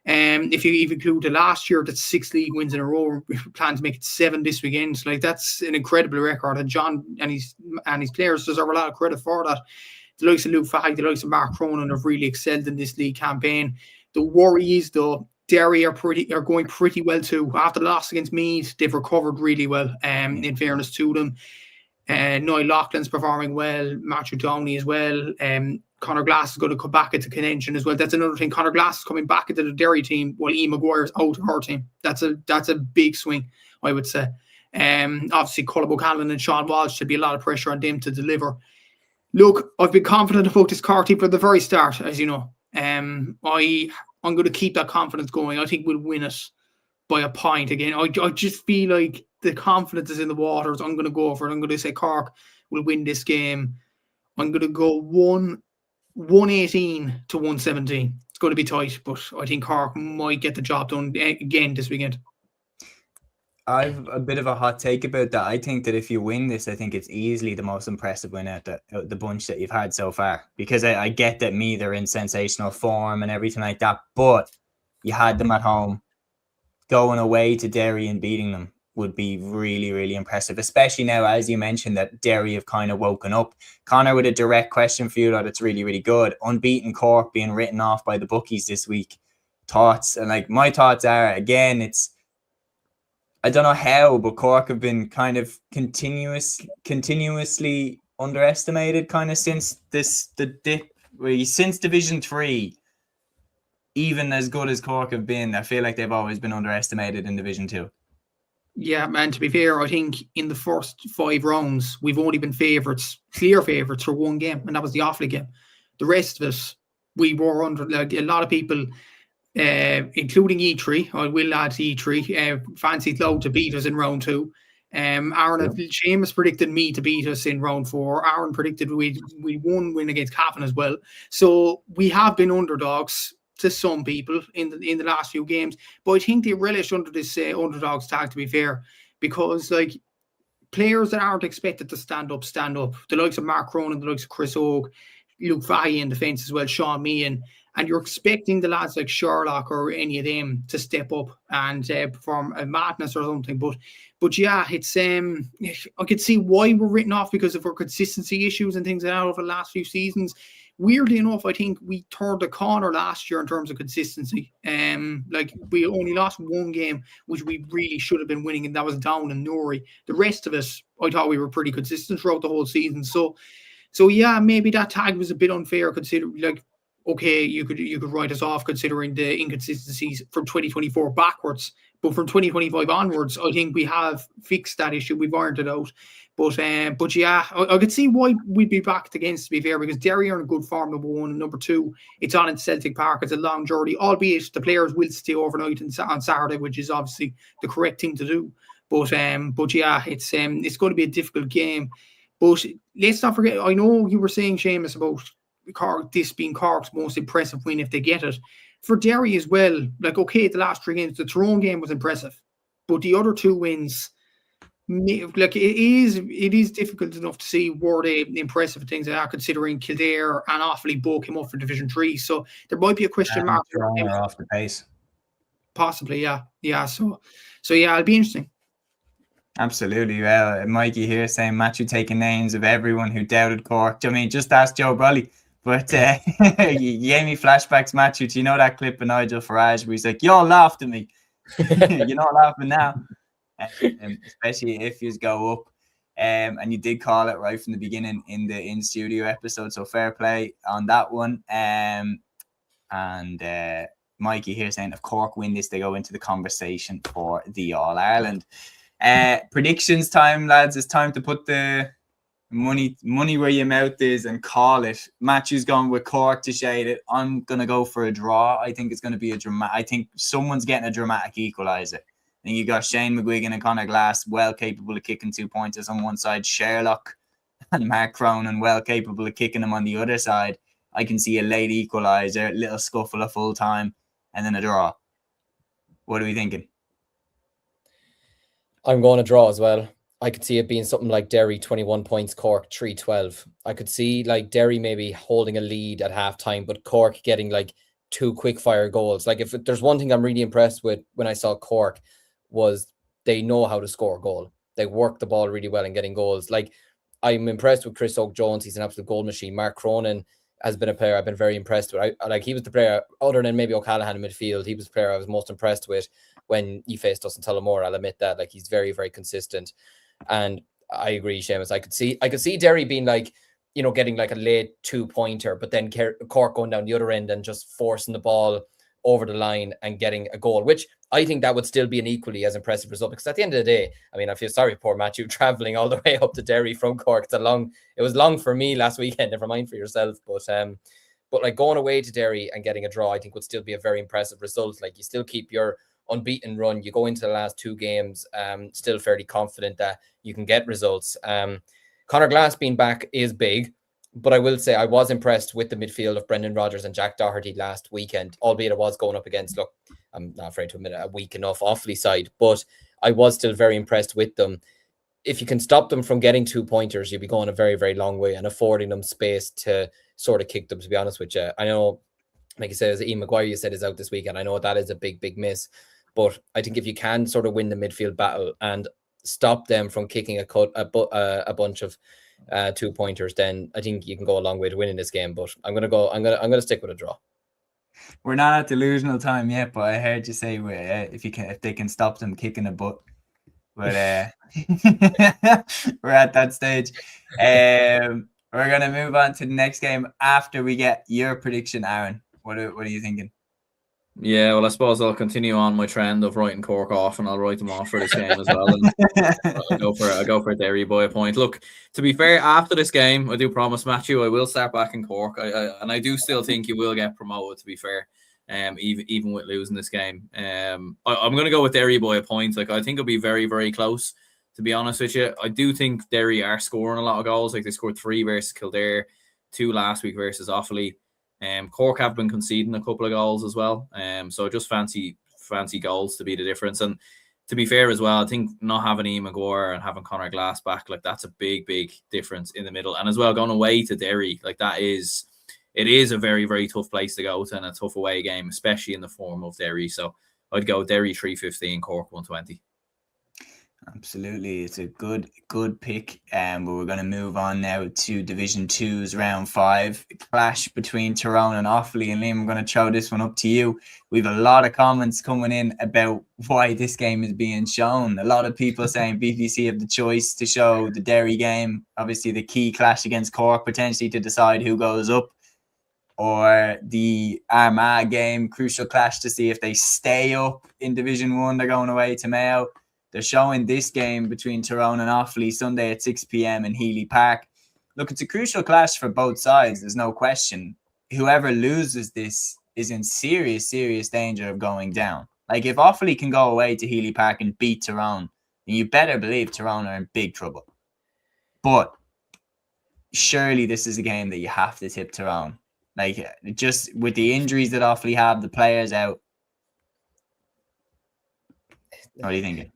If you even include the last year, that's 6 league wins in a row. We plan to make it 7 this weekend. So, like, that's an incredible record. And John and his players deserve a lot of credit for that. The likes of Luke Fahey, the likes of Mark Cronin have really excelled in this league campaign. The worry is, though, Derry are going pretty well too. After the loss against Meath, they've recovered really well, in fairness to them. Noel Loughlin's performing well, Matthew Downey as well. Conor Glass is going to come back into contention as well. That's another thing. Conor Glass is coming back into the Derry team while Ian Maguire's out of our team. That's a big swing, I would say. Obviously, Colin O'Callaghan and Sean Walsh, should be a lot of pressure on them to deliver. Look, I've been confident about this Cork team from the very start, as you know. I'm going to keep that confidence going. I think we'll win it by a point again. I just feel like the confidence is in the waters. I'm going to go for it. I'm going to say Cork will win this game. I'm going to go 118 to 117. It's going to be tight, but I think Cork might get the job done again this weekend. I've a bit of a hot take about that. I think that if you win this, I think it's easily the most impressive win out the bunch that you've had so far. Because I get that they're in sensational form and everything like that, but you had them at home. Going away to Derry and beating them would be really, really impressive, especially now, as you mentioned, that Derry have kind of woken up. Connor, with a direct question for you that's really, really good. Unbeaten Cork being written off by the bookies this week. Thoughts? And like, my thoughts are, again, I don't know how, but Cork have been kind of continuously underestimated kind of since since Division 3. Even as good as Cork have been, I feel like they've always been underestimated in Division 2. Yeah, man, to be fair, I think in the first 5 rounds, we've only been clear favourites for 1 game, and that was the Offaly game. The rest of it, we were under, like, a lot of people, including E3, I will add to E3, fancied Loud to beat us in round 2. Aaron, Seamus predicted me to beat us in round 4. Aaron predicted we win against Cavan as well. So we have been underdogs to some people in the last few games, but I think they relish under this underdogs tag, to be fair, because like players that aren't expected to stand up. The likes of Mark Cronin, the likes of Chris Oak, Luke Fahey in defence as well, Sean Meehan, and you're expecting the lads like Sherlock or any of them to step up and perform a madness or something. But yeah, it's I could see why we're written off because of our consistency issues and things like that over the last few seasons. Weirdly enough, I think we turned the corner last year in terms of consistency. Like, we only lost 1 game, which we really should have been winning, and that was down in Newry. The rest of us, I thought we were pretty consistent throughout the whole season. So yeah, maybe that tag was a bit unfair, considering, like, okay, you could write us off considering the inconsistencies from 2024 backwards, but from 2025 onwards, I think we have fixed that issue. We've ironed it out. But yeah, I could see why we'd be backed against, to be fair, because Derry are in good form, number 1, and number 2, it's on in Celtic Park. It's a long journey, albeit the players will stay overnight on Saturday, which is obviously the correct thing to do. But yeah, it's going to be a difficult game. But let's not forget, I know you were saying, Seamus, about Cork, this being Cork's most impressive win if they get it. For Derry as well, like, okay, the last 3 games, the Tyrone game was impressive, but the other 2 wins, like, it is difficult enough to see were they impressive things like that, considering Kildare and Offaly both came up for Division 3. So there might be a question mark. Off the pace. Possibly, yeah. So yeah, it'll be interesting. Absolutely. Well, Mikey here saying Matthew taking names of everyone who doubted Cork. I mean, just ask Joe Brolly. But you gave me flashbacks, Matthew. Do you know that clip of Nigel Farage where he's like, "You all laughed at me. You're not laughing now." Especially if you go up. And you did call it right from the beginning in the in-studio episode. So fair play on that one. And Mikey here saying, if Cork win this, they go into the conversation for the All-Ireland. Predictions time, lads. It's time to put the money where your mouth is and call it. Matthew's gone with Cork to shade it. I'm gonna go for a draw. I think it's gonna be a dramatic. I think someone's getting a dramatic equaliser. I think you got Shane McGuigan and Conor Glass, well capable of kicking 2 pointers on one side. Sherlock and Mark Cronin, well capable of kicking them on the other side. I can see a late equaliser, little scuffle at full time, and then a draw. What are we thinking? I'm going to draw as well. I could see it being something like Derry 21 points, Cork 3-12. I could see like Derry maybe holding a lead at halftime, but Cork getting like 2 quick fire goals. Like if there's one thing I'm really impressed with when I saw Cork was they know how to score a goal. They work the ball really well in getting goals. Like I'm impressed with Chris Oak-Jones. He's an absolute goal machine. Mark Cronin has been a player I've been very impressed with. He was the player, other than maybe O'Callaghan in midfield, he was the player I was most impressed with when he faced us in Tullamore. I'll admit that. Like he's very, very consistent. And I agree, Seamus. I could see Derry being like, you know, getting like a late 2-pointer, but then Cork going down the other end and just forcing the ball over the line and getting a goal, which I think that would still be an equally as impressive result, because at the end of the day, I mean, I feel sorry for poor Matthew traveling all the way up to Derry from Cork. It was long for me last weekend, never mind for yourself, but like going away to Derry and getting a draw, I think would still be a very impressive result. Like you still keep your unbeaten run, you go into the last 2 games still fairly confident that you can get results. Conor Glass being back is big, but I will say I was impressed with the midfield of Brendan Rodgers and Jack Doherty last weekend, albeit it was going up against, look, I'm not afraid to admit it, a weak enough Offaly side, but I was still very impressed with them. If you can stop them from getting 2-pointers, you'll be going a very, very long way and affording them space to sort of kick them, to be honest with you. I know, like you said, as Ian Maguire, you said, is out this weekend. I know that is a big, big miss, but I think if you can sort of win the midfield battle and stop them from kicking a bunch of 2-pointers, then I think you can go a long way to winning this game. But I'm gonna stick with a draw. We're not at delusional time yet, but I heard you say if they can stop them kicking a butt. But we're at that stage. We're gonna move on to the next game after we get your prediction, Aaron. What are you thinking? Yeah, well, I suppose I'll continue on my trend of writing Cork off, and I'll write them off for this game as well. And I'll go for Derry by a point. Look, to be fair, after this game, I do promise Matthew I will start back in Cork, and I do still think you will get promoted. To be fair, even with losing this game, I'm going to go with Derry by a point. Like I think it'll be very, very close. To be honest with you, I do think Derry are scoring a lot of goals. Like they scored 3 versus Kildare, 2 last week versus Offaly. Cork have been conceding a couple of goals as well. So just fancy goals to be the difference. And to be fair as well, I think not having Ian Maguire and having Conor Glass back, like that's a big, big difference in the middle. And as well, going away to Derry, like it is a very, very tough place to go to and a tough away game, especially in the form of Derry. So I'd go Derry 315, Cork 120. Absolutely, it's a good pick. But we're going to move on now to Division 2's round 5 clash between Tyrone and Offaly. And Liam, I'm going to throw this one up to you. We have a lot of comments coming in about why this game is being shown. A lot of people saying BBC have the choice to show the Derry game, obviously the key clash against Cork, potentially to decide who goes up, or the Armagh game, crucial clash to see if they stay up in Division 1. They're going away to Mayo. They're showing this game between Tyrone and Offaly Sunday at 6 p.m. in Healy Park. Look, it's a crucial clash for both sides. There's no question. Whoever loses this is in serious, serious danger of going down. Like if Offaly can go away to Healy Park and beat Tyrone, then you better believe Tyrone are in big trouble. But surely this is a game that you have to tip Tyrone. Like just with the injuries that Offaly have, the players out. What are you thinking?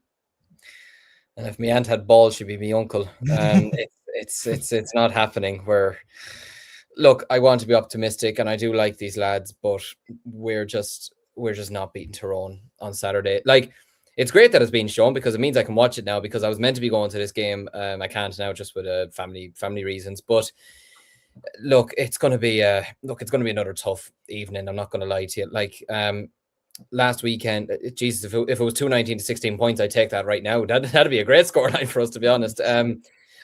And if my aunt had balls, she'd be my uncle. It's not happening. Look, I want to be optimistic, and I do like these lads, but we're just not beating Tyrone on Saturday. Like, it's great that it's being shown because it means I can watch it now. Because I was meant to be going to this game, I can't now just with family reasons. But look, it's going to be another tough evening. I'm not going to lie to you. Like, last weekend, Jesus, if it was 219 to 16 points, I'd take that right now. That'd be a great scoreline for us, to be honest.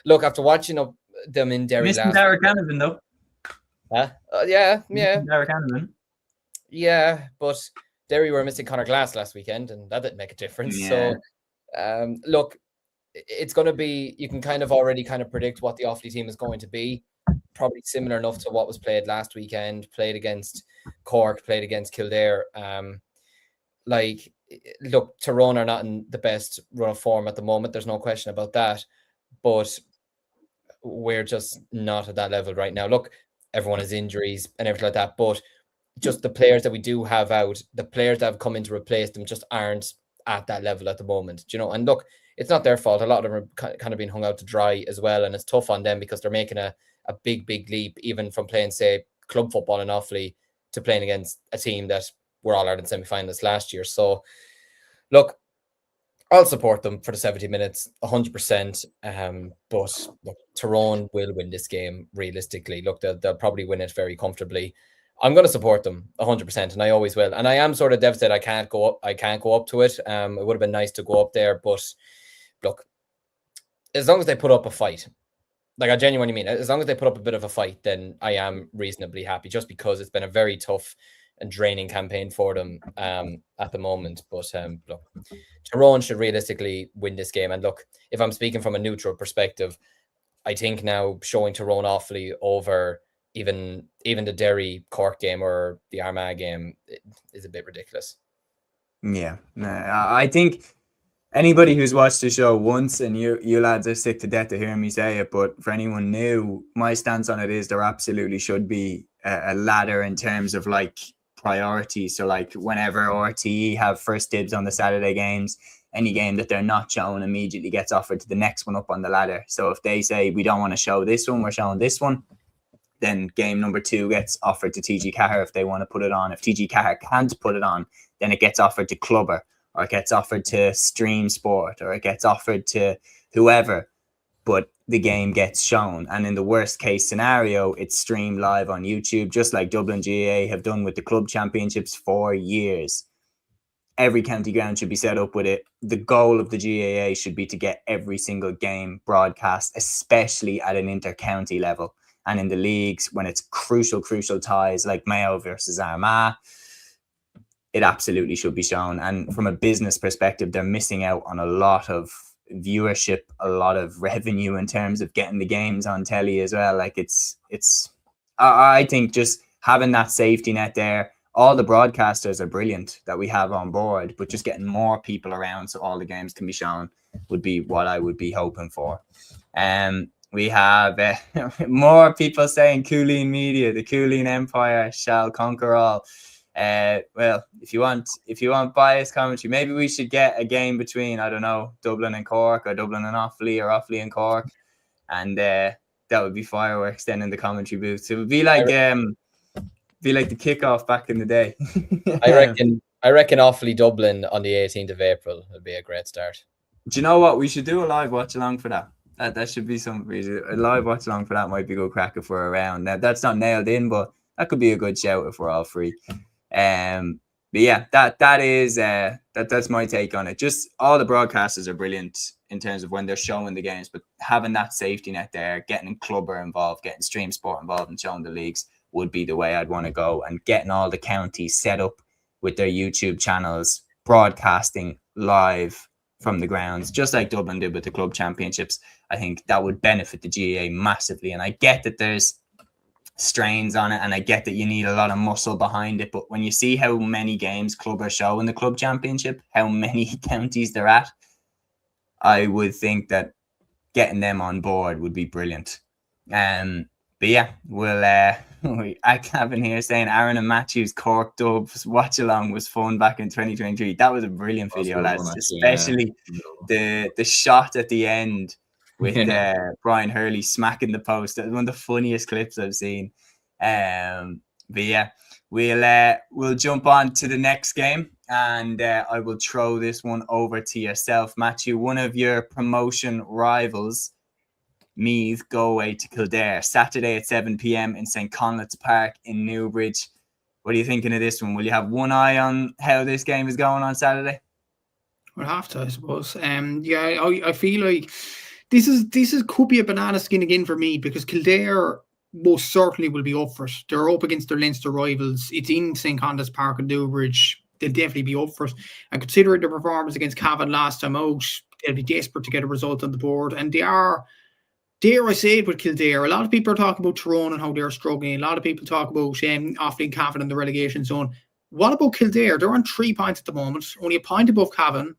Look, after watching them in Derry missing Derek Hannivan though. Yeah. Derek Hannivan. Yeah, but Derry were missing Conor Glass last weekend, and that didn't make a difference. Yeah. So, look, it's going to be, you can kind of already kind of predict what the Offaly team is going to be. Probably similar enough to what was played last weekend, played against Cork, played against Kildare. Like, look, Tyrone are not in the best run of form at the moment. There's no question about that. But we're just not at that level right now. Look, everyone has injuries and everything like that. But just the players that we do have out, the players that have come in to replace them just aren't at that level at the moment. You know, and look, it's not their fault. A lot of them are kind of being hung out to dry as well. And it's tough on them because they're making a big leap, even from playing, say, club football in Offaly to playing against a team that were All-Ireland semi-finalists last year. So, look, I'll support them for the 70 minutes, 100%. But look, Tyrone will win this game, realistically. Look, they'll probably win it very comfortably. I'm going to support them 100%, and I always will. And I am sort of devastated I can't go up to it. It would have been nice to go up there, but look, as long as they put up a fight, like I genuinely mean, as long as they put up a bit of a fight, then I am reasonably happy, just because it's been a very tough and draining campaign for them at the moment. But look, Tyrone should realistically win this game. And look, if I'm speaking from a neutral perspective, I think now showing Tyrone Offaly over even the Derry Cork game or the Armagh game is a bit ridiculous. Yeah, I think anybody who's watched the show once, and you lads are sick to death to hear me say it, but for anyone new, my stance on it is there absolutely should be a ladder in terms of like priority. So like whenever RTE have first dibs on the Saturday games, any game that they're not showing immediately gets offered to the next one up on the ladder. So if they say we don't want to show this one, we're showing this one, then game number 2 gets offered to TG Cahir if they want to put it on. If TG Cahir can't put it on, then it gets offered to Clubber, or it gets offered to Stream Sport, or it gets offered to whoever, but the game gets shown. And in the worst case scenario, it's streamed live on YouTube, just like Dublin GAA have done with the club championships for years. Every county ground should be set up with it. The goal of the GAA should be to get every single game broadcast, especially at an inter-county level. And in the leagues, when it's crucial ties like Mayo versus Armagh, it absolutely should be shown. And from a business perspective, they're missing out on a lot of viewership, a lot of revenue in terms of getting the games on telly as well. Like I think just having that safety net there, all the broadcasters are brilliant that we have on board, but just getting more people around so all the games can be shown would be what I would be hoping for. We have more people saying Cúilín Media, the Cúilín Empire shall conquer all. Well, if you want biased commentary, maybe we should get a game between, I don't know, Dublin and Cork, or Dublin and Offaly, or Offaly and Cork, and that would be fireworks then in the commentary booth. So it would be like the kickoff back in the day. I reckon Offaly Dublin on the 18th of April would be a great start. Do you know what? We should do a live watch along for that. That should be something. A live watch along for that might be a good crack if we're around. Now, that's not nailed in, but that could be a good shout if we're all free. But yeah, that's my take on it. Just all the broadcasters are brilliant in terms of when they're showing the games, but having that safety net there, getting Clubber involved, getting Stream Sport involved, and showing the leagues would be the way I'd want to go. And getting all the counties set up with their YouTube channels, broadcasting live from the grounds, just like Dublin did with the club championships. I think that would benefit the GAA massively. And I get that there's strains on it, and I get that you need a lot of muscle behind it, but when you see how many games Club are showing the club championship, how many counties they're at, I would think that getting them on board would be brilliant. But yeah, we'll I have in here saying Aaron and Matthews Cork Dubs watch along was fun back in 2023. That was a brilliant video, lads. Especially the shot at the end with Brian Hurley smacking the post. That was one of the funniest clips I've seen. But yeah, we'll jump on to the next game, and I will throw this one over to yourself, Matthew. One of your promotion rivals, Meath, go away to Kildare Saturday at 7 p.m. in St. Conleth's Park in Newbridge. What are you thinking of this one? Will you have one eye on how this game is going on Saturday? We'll have to, I suppose. Yeah, I feel like this is could be a banana skin again for me, because Kildare most certainly will be up for it. They're up against their Leinster rivals. It's in St. Conleth's Park in Newbridge. They'll definitely be up for it. And considering the performance against Cavan last time out, they'll be desperate to get a result on the board, and they are. Dare I say it with Kildare? A lot of people are talking about Tyrone and how they're struggling. A lot of people talk about Offaly Cavan in the relegation zone. What about Kildare? They're on 3 points at the moment, only a point above Cavan.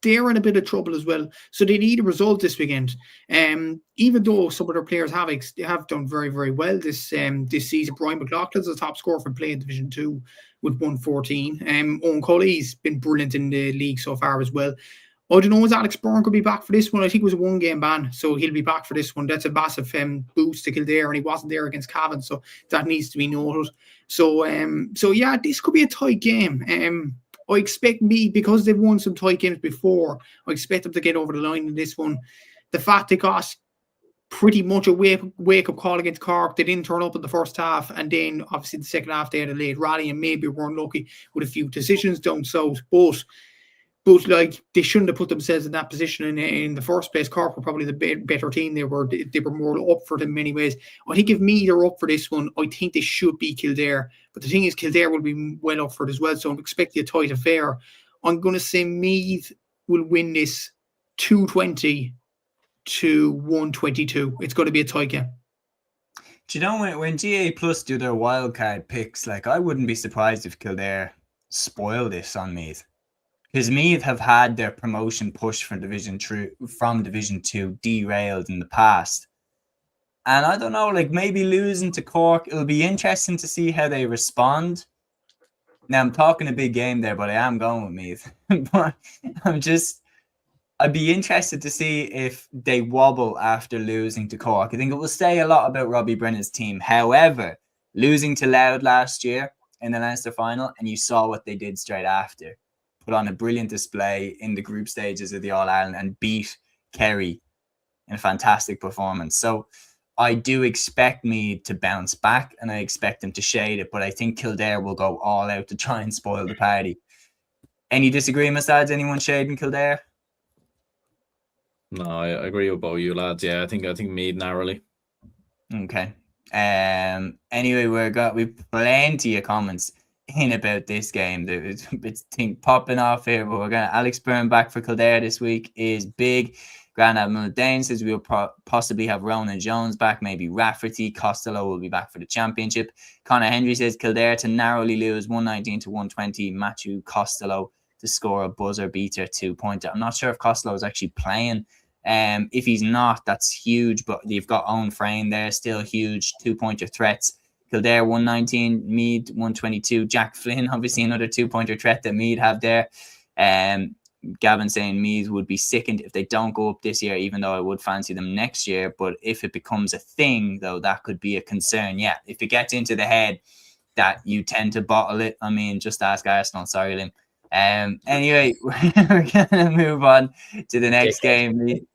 They're in a bit of trouble as well, so they need a result this weekend. Even though some of their players have done very, very well this season. Brian McLaughlin's the top scorer for play in Division 2 with 114. Owen Cully's been brilliant in the league so far as well. I don't know, is Alex Byrne could be back for this one? I think it was a 1-game ban, so he'll be back for this one. That's a massive boost to Kildare, and he wasn't there against Cavan, so that needs to be noted. So yeah, this could be a tight game. I expect because they've won some tight games before, I expect them to get over the line in this one. The fact they got pretty much a wake-up call against Cork, they didn't turn up in the first half, and then obviously the second half they had a late rally and maybe weren't lucky with a few decisions down south, but like they shouldn't have put themselves in that position in the first place. Cork were probably the better team. They were more up for them in many ways. I think if Meath are up for this one, I think they should be Kildare. But the thing is, Kildare will be well up for it as well. So I'm expecting a tight affair. I'm going to say Meath will win this 220 to 122. It's going to be a tight game. Do you know when GA Plus do their wildcard picks, like I wouldn't be surprised if Kildare spoil this on Meath. Because Meath have had their promotion push from Division 2 derailed in the past. And I don't know, like maybe losing to Cork, it'll be interesting to see how they respond. Now, I'm talking a big game there, but I am going with Meath. But I'd be interested to see if they wobble after losing to Cork. I think it will say a lot about Robbie Brennan's team. However, losing to Louth last year in the Leinster final, and you saw what they did straight after. Put on a brilliant display in the group stages of the All-Ireland and beat Kerry in a fantastic performance. So I do expect Meath to bounce back and I expect them to shade it, but I think Kildare will go all out to try and spoil the party. Any disagreements, lads? Anyone shading Kildare? No, I agree with both you lads. Yeah, I think Meath narrowly. Okay. Anyway, we've plenty of comments in about this game. It's thing popping off here, but we're gonna Alex Byrne back for Kildare this week is big. Grand Admiral Dane says we'll possibly have Ronan Jones back, maybe Rafferty. Costello will be back for the championship. Conor Henry says Kildare to narrowly lose 119 to 120. Matthew Costello to score a buzzer beater 2-pointer. I'm not sure if Costello is actually playing. If he's not, that's huge, but you've got Owen Frayne there, still huge 2-pointer threats. Kildare 119, Meath 122. Jack Flynn, obviously another 2-pointer threat that Meath have there. Gavin saying Meath would be sickened if they don't go up this year, even though I would fancy them next year. But if it becomes a thing, though, that could be a concern. Yeah, if it gets into the head that you tend to bottle it, I mean, just ask Arsenal. Sorry, Liam. Anyway, we're going to move on to the next game.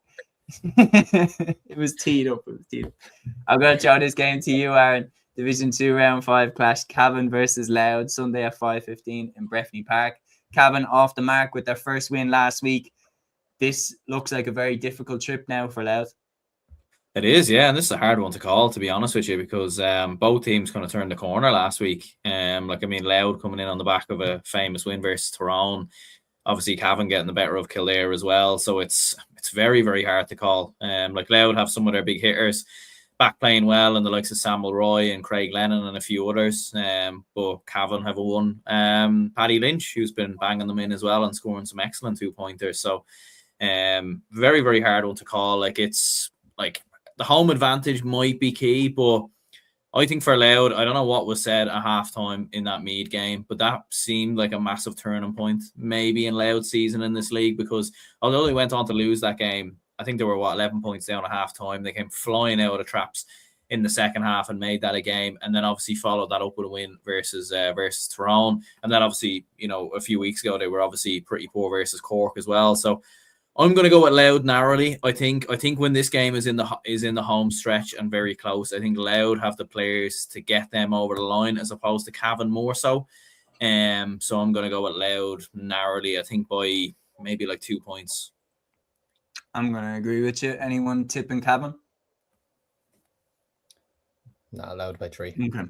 It was teed up. I'm going to show this game to you, Aaron. Division 2 Round 5 clash. Cavan versus Louth, Sunday at 5:15 in Breffni Park. Cavan off the mark with their first win last week. This looks like a very difficult trip now for Louth. It is, yeah, and this is a hard one to call, to be honest with you, because both teams kind of turned the corner last week. Louth coming in on the back of a famous win versus Tyrone. Obviously, Cavan getting the better of Kildare as well, so it's very, very hard to call. Louth have some of their big hitters back playing well, and the likes of Samuel Roy and Craig Lennon and a few others. But Cavan have won. Paddy Lynch, who's been banging them in as well and scoring some excellent 2-pointers. So very, very hard one to call. It's the home advantage might be key, but I think for Louth, I don't know what was said at halftime in that Meath game, but that seemed like a massive turning point maybe in Louth's season in this league, because although they went on to lose that game, I think they were 11 points down at halftime. They came flying out of the traps in the second half and made that a game, and then obviously followed that up with a win versus Tyrone. And then obviously, a few weeks ago they were obviously pretty poor versus Cork as well. So I'm going to go with Louth narrowly. I think when this game is in the home stretch and very close, I think Louth have the players to get them over the line as opposed to Cavan more so. So I'm going to go with Louth narrowly. I think by maybe 2 points. I'm going to agree with you. Anyone tipping Cavan? Not Louth by 3. Okay.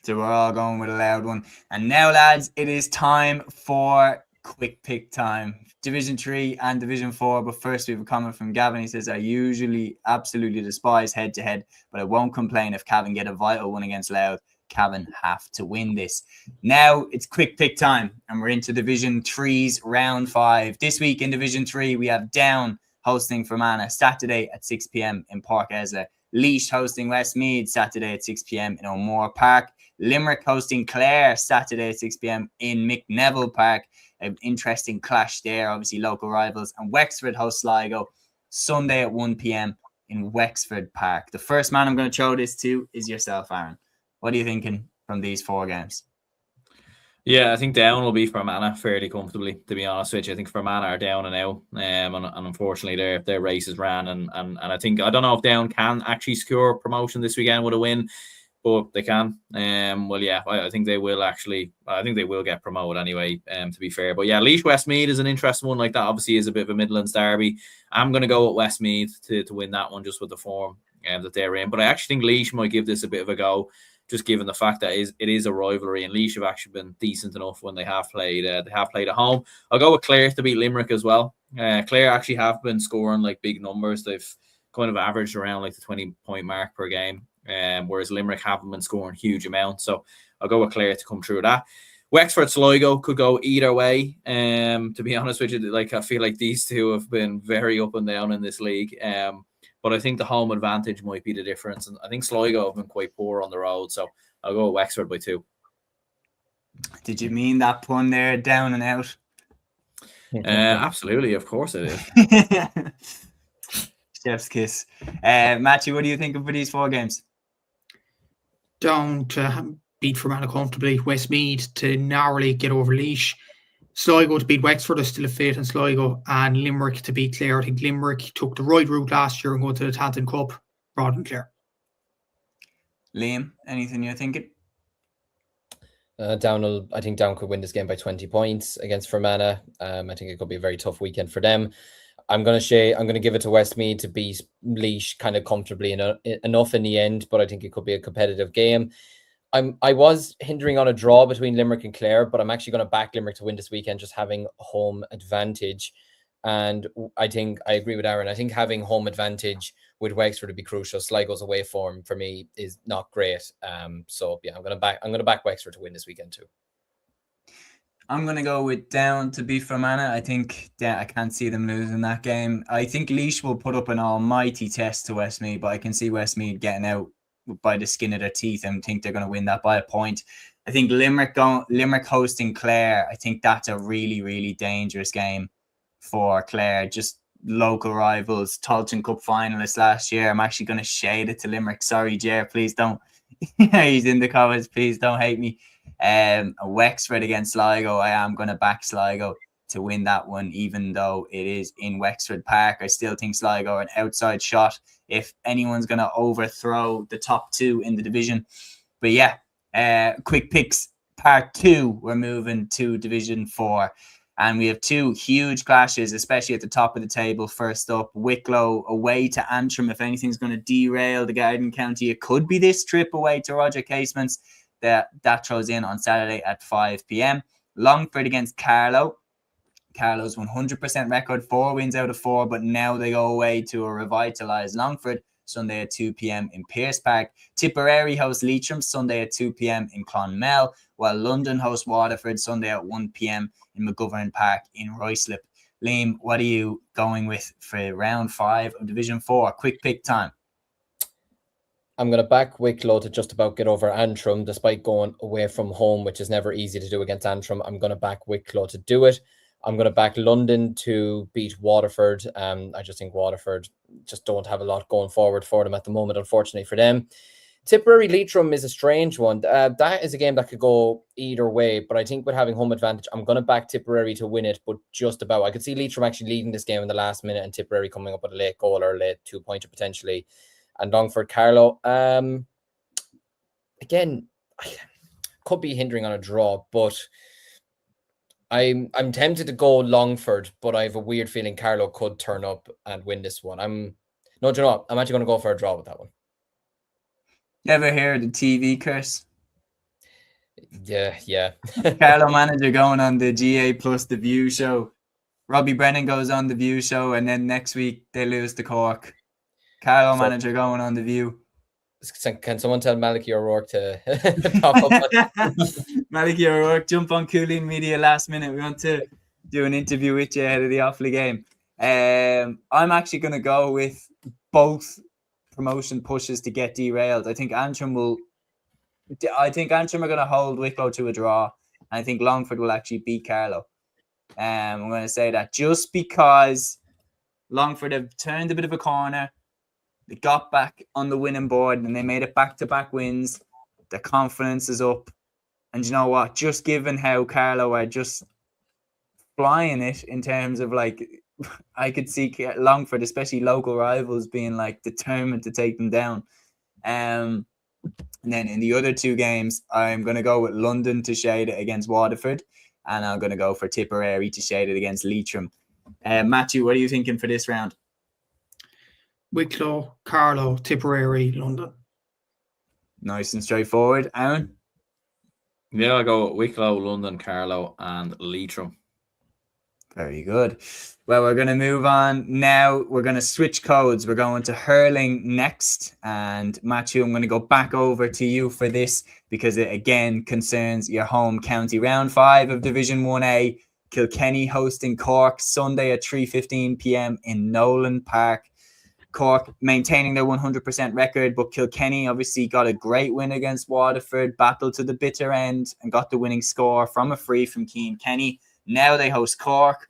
So we're all going with a Louth one. And now, lads, it is time for quick pick time. Division 3 and Division 4. But first, we have a comment from Gavin. He says, I usually absolutely despise head-to-head, but I won't complain if Cavan get a vital one against Louth. Cavan have to win this. Now it's quick pick time, and we're into Division 3's round 5. This week in Division 3, we have Down hosting Fermanagh Saturday at 6 p.m. in Park Esla. Laois hosting Westmeath Saturday at 6 p.m. in O'Moore Park. Limerick hosting Clare Saturday at 6 p.m. in McNeville Park. An interesting clash there, obviously local rivals. And Wexford host Sligo Sunday at 1 p.m. in Wexford Park. The first man I'm going to throw this to is yourself, Aaron. What are you thinking from these 4 games? Yeah, I think Down will be Fermanagh fairly comfortably, to be honest with you. I think Fermanagh are down and out, and unfortunately their races ran, and I don't know if Down can actually secure promotion this weekend with a win, but they can. Well, yeah, I think they will actually. I think they will get promoted anyway. To be fair, but yeah, Laois Westmeath is an interesting one. Like that, obviously, is a bit of a Midlands derby. I'm going to go with Westmeath to win that one, just with the form that they're in. But I actually think Laois might give this a bit of a go, just given the fact that it is a rivalry, and Laois have actually been decent enough when they have played. They have played at home. I'll go with Clare to beat Limerick as well. Clare actually have been scoring like big numbers. They've kind of averaged around like the 20-point mark per game. Whereas Limerick haven't been scoring huge amounts. So I'll go with Clare to come through that. Wexford Sligo could go either way. To be honest with you, like I feel like these two have been very up and down in this league. But I think the home advantage might be the difference. And I think Sligo have been quite poor on the road. So I'll go with Wexford by 2. Did you mean that pun there, down and out? Absolutely, of course it is. Chef's kiss. Matthew, what are you thinking for these 4 games? Down to beat Fermanagh comfortably. Westmeath to narrowly get over Laois. Sligo to beat Wexford. I still have faith in Sligo. And Limerick to beat Clare. I think Limerick took the right route last year and go to the Tanton Cup rather than Clare. Liam, anything you're thinking? I think Down could win this game by 20 points against Fermanagh. I think it could be a very tough weekend for them. I'm going to give it to Westmeath to beat Laois kind of comfortably enough in the end, but I think it could be a competitive game. I was hindering on a draw between Limerick and Clare, but I'm actually going to back Limerick to win this weekend, just having home advantage. And I think I agree with Aaron. I think having home advantage with Wexford would be crucial. Sligo's away form for me is not great. So yeah, I'm going to back Wexford to win this weekend too. I'm going to go with Down to beat Fermanagh. I think I can't see them losing that game. I think Laois will put up an almighty test to Westmeath, but I can see Westmeath getting out by the skin of their teeth and think they're going to win that by a point. I think Limerick hosting Clare, I think that's a really, really dangerous game for Clare. Just local rivals, Tailteann Cup finalists last year. I'm actually going to shade it to Limerick. Sorry, Jer, please don't. He's in the comments. Please don't hate me. Wexford against Sligo. I am going to back Sligo to win that one, even though it is in Wexford Park. I still think Sligo are an outside shot if anyone's going to overthrow the top 2 in the division. But yeah, quick picks part 2. We're moving to Division 4. And we have 2 huge clashes, especially at the top of the table. First up, Wicklow away to Antrim. If anything's going to derail the Garden County, it could be this trip away to Roger Casements. That throws in on Saturday at 5 p.m. Longford against Carlow. Carlow's 100% record, 4 wins out of 4, but now they go away to a revitalised Longford Sunday at 2 p.m. in Pearse Park. Tipperary hosts Leitrim Sunday at 2 p.m. in Clonmel, while London hosts Waterford Sunday at 1 p.m. in McGovern Park in Ruislip. Liam, what are you going with for round 5 of Division 4? Quick pick time. I'm going to back Wicklow to just about get over Antrim, despite going away from home, which is never easy to do against Antrim. I'm going to back Wicklow to do it. I'm going to back London to beat Waterford. I just think Waterford just don't have a lot going forward for them at the moment, unfortunately for them. Tipperary Leitrim is a strange one. That is a game that could go either way, but I think with having home advantage, I'm going to back Tipperary to win it, but just about. I could see Leitrim actually leading this game in the last minute and Tipperary coming up with a late goal or a late 2-pointer potentially. And Longford Carlow. Again, could be hindering on a draw, but I'm tempted to go Longford, but I have a weird feeling Carlow could turn up and win this one. I'm actually going to go for a draw with that one. You ever hear the TV curse? Yeah. Carlo manager going on the GA plus the View show. Robbie Brennan goes on the View show, and then next week they lose to Cork. Carlo manager going on the View. Can someone tell Malachy O'Rourke to pop up? Malachy O'Rourke, jump on Cúilín Media last minute. We want to do an interview with you ahead of the Offaly game. I'm actually going to go with both promotion pushes to get derailed. I think Antrim are going to hold Wicklow to a draw. And I think Longford will actually beat Carlow. I'm going to say that just because Longford have turned a bit of a corner. They got back on the winning board and they made it back-to-back wins. Their confidence is up. And you know what? Just given how Carlow are just flying it in terms of like, I could see Longford, especially local rivals, being like determined to take them down. And then in the other two games, I'm going to go with London to shade it against Waterford. And I'm going to go for Tipperary to shade it against Leitrim. Matthew, what are you thinking for this round? Wicklow, Carlow, Tipperary, London. Nice and straightforward. Aaron? Yeah, I'll go Wicklow, London, Carlow, and Leitrim. Very good. Well, we're going to move on now. We're going to switch codes. We're going to hurling next. And Matthew, I'm going to go back over to you for this because it again concerns your home county. Round 5 of Division 1A. Kilkenny hosting Cork Sunday at 3:15 p.m. in Nolan Park. Cork maintaining their 100% record, but Kilkenny obviously got a great win against Waterford, battled to the bitter end and got the winning score from a free from Cian Kenny. Now they host Cork.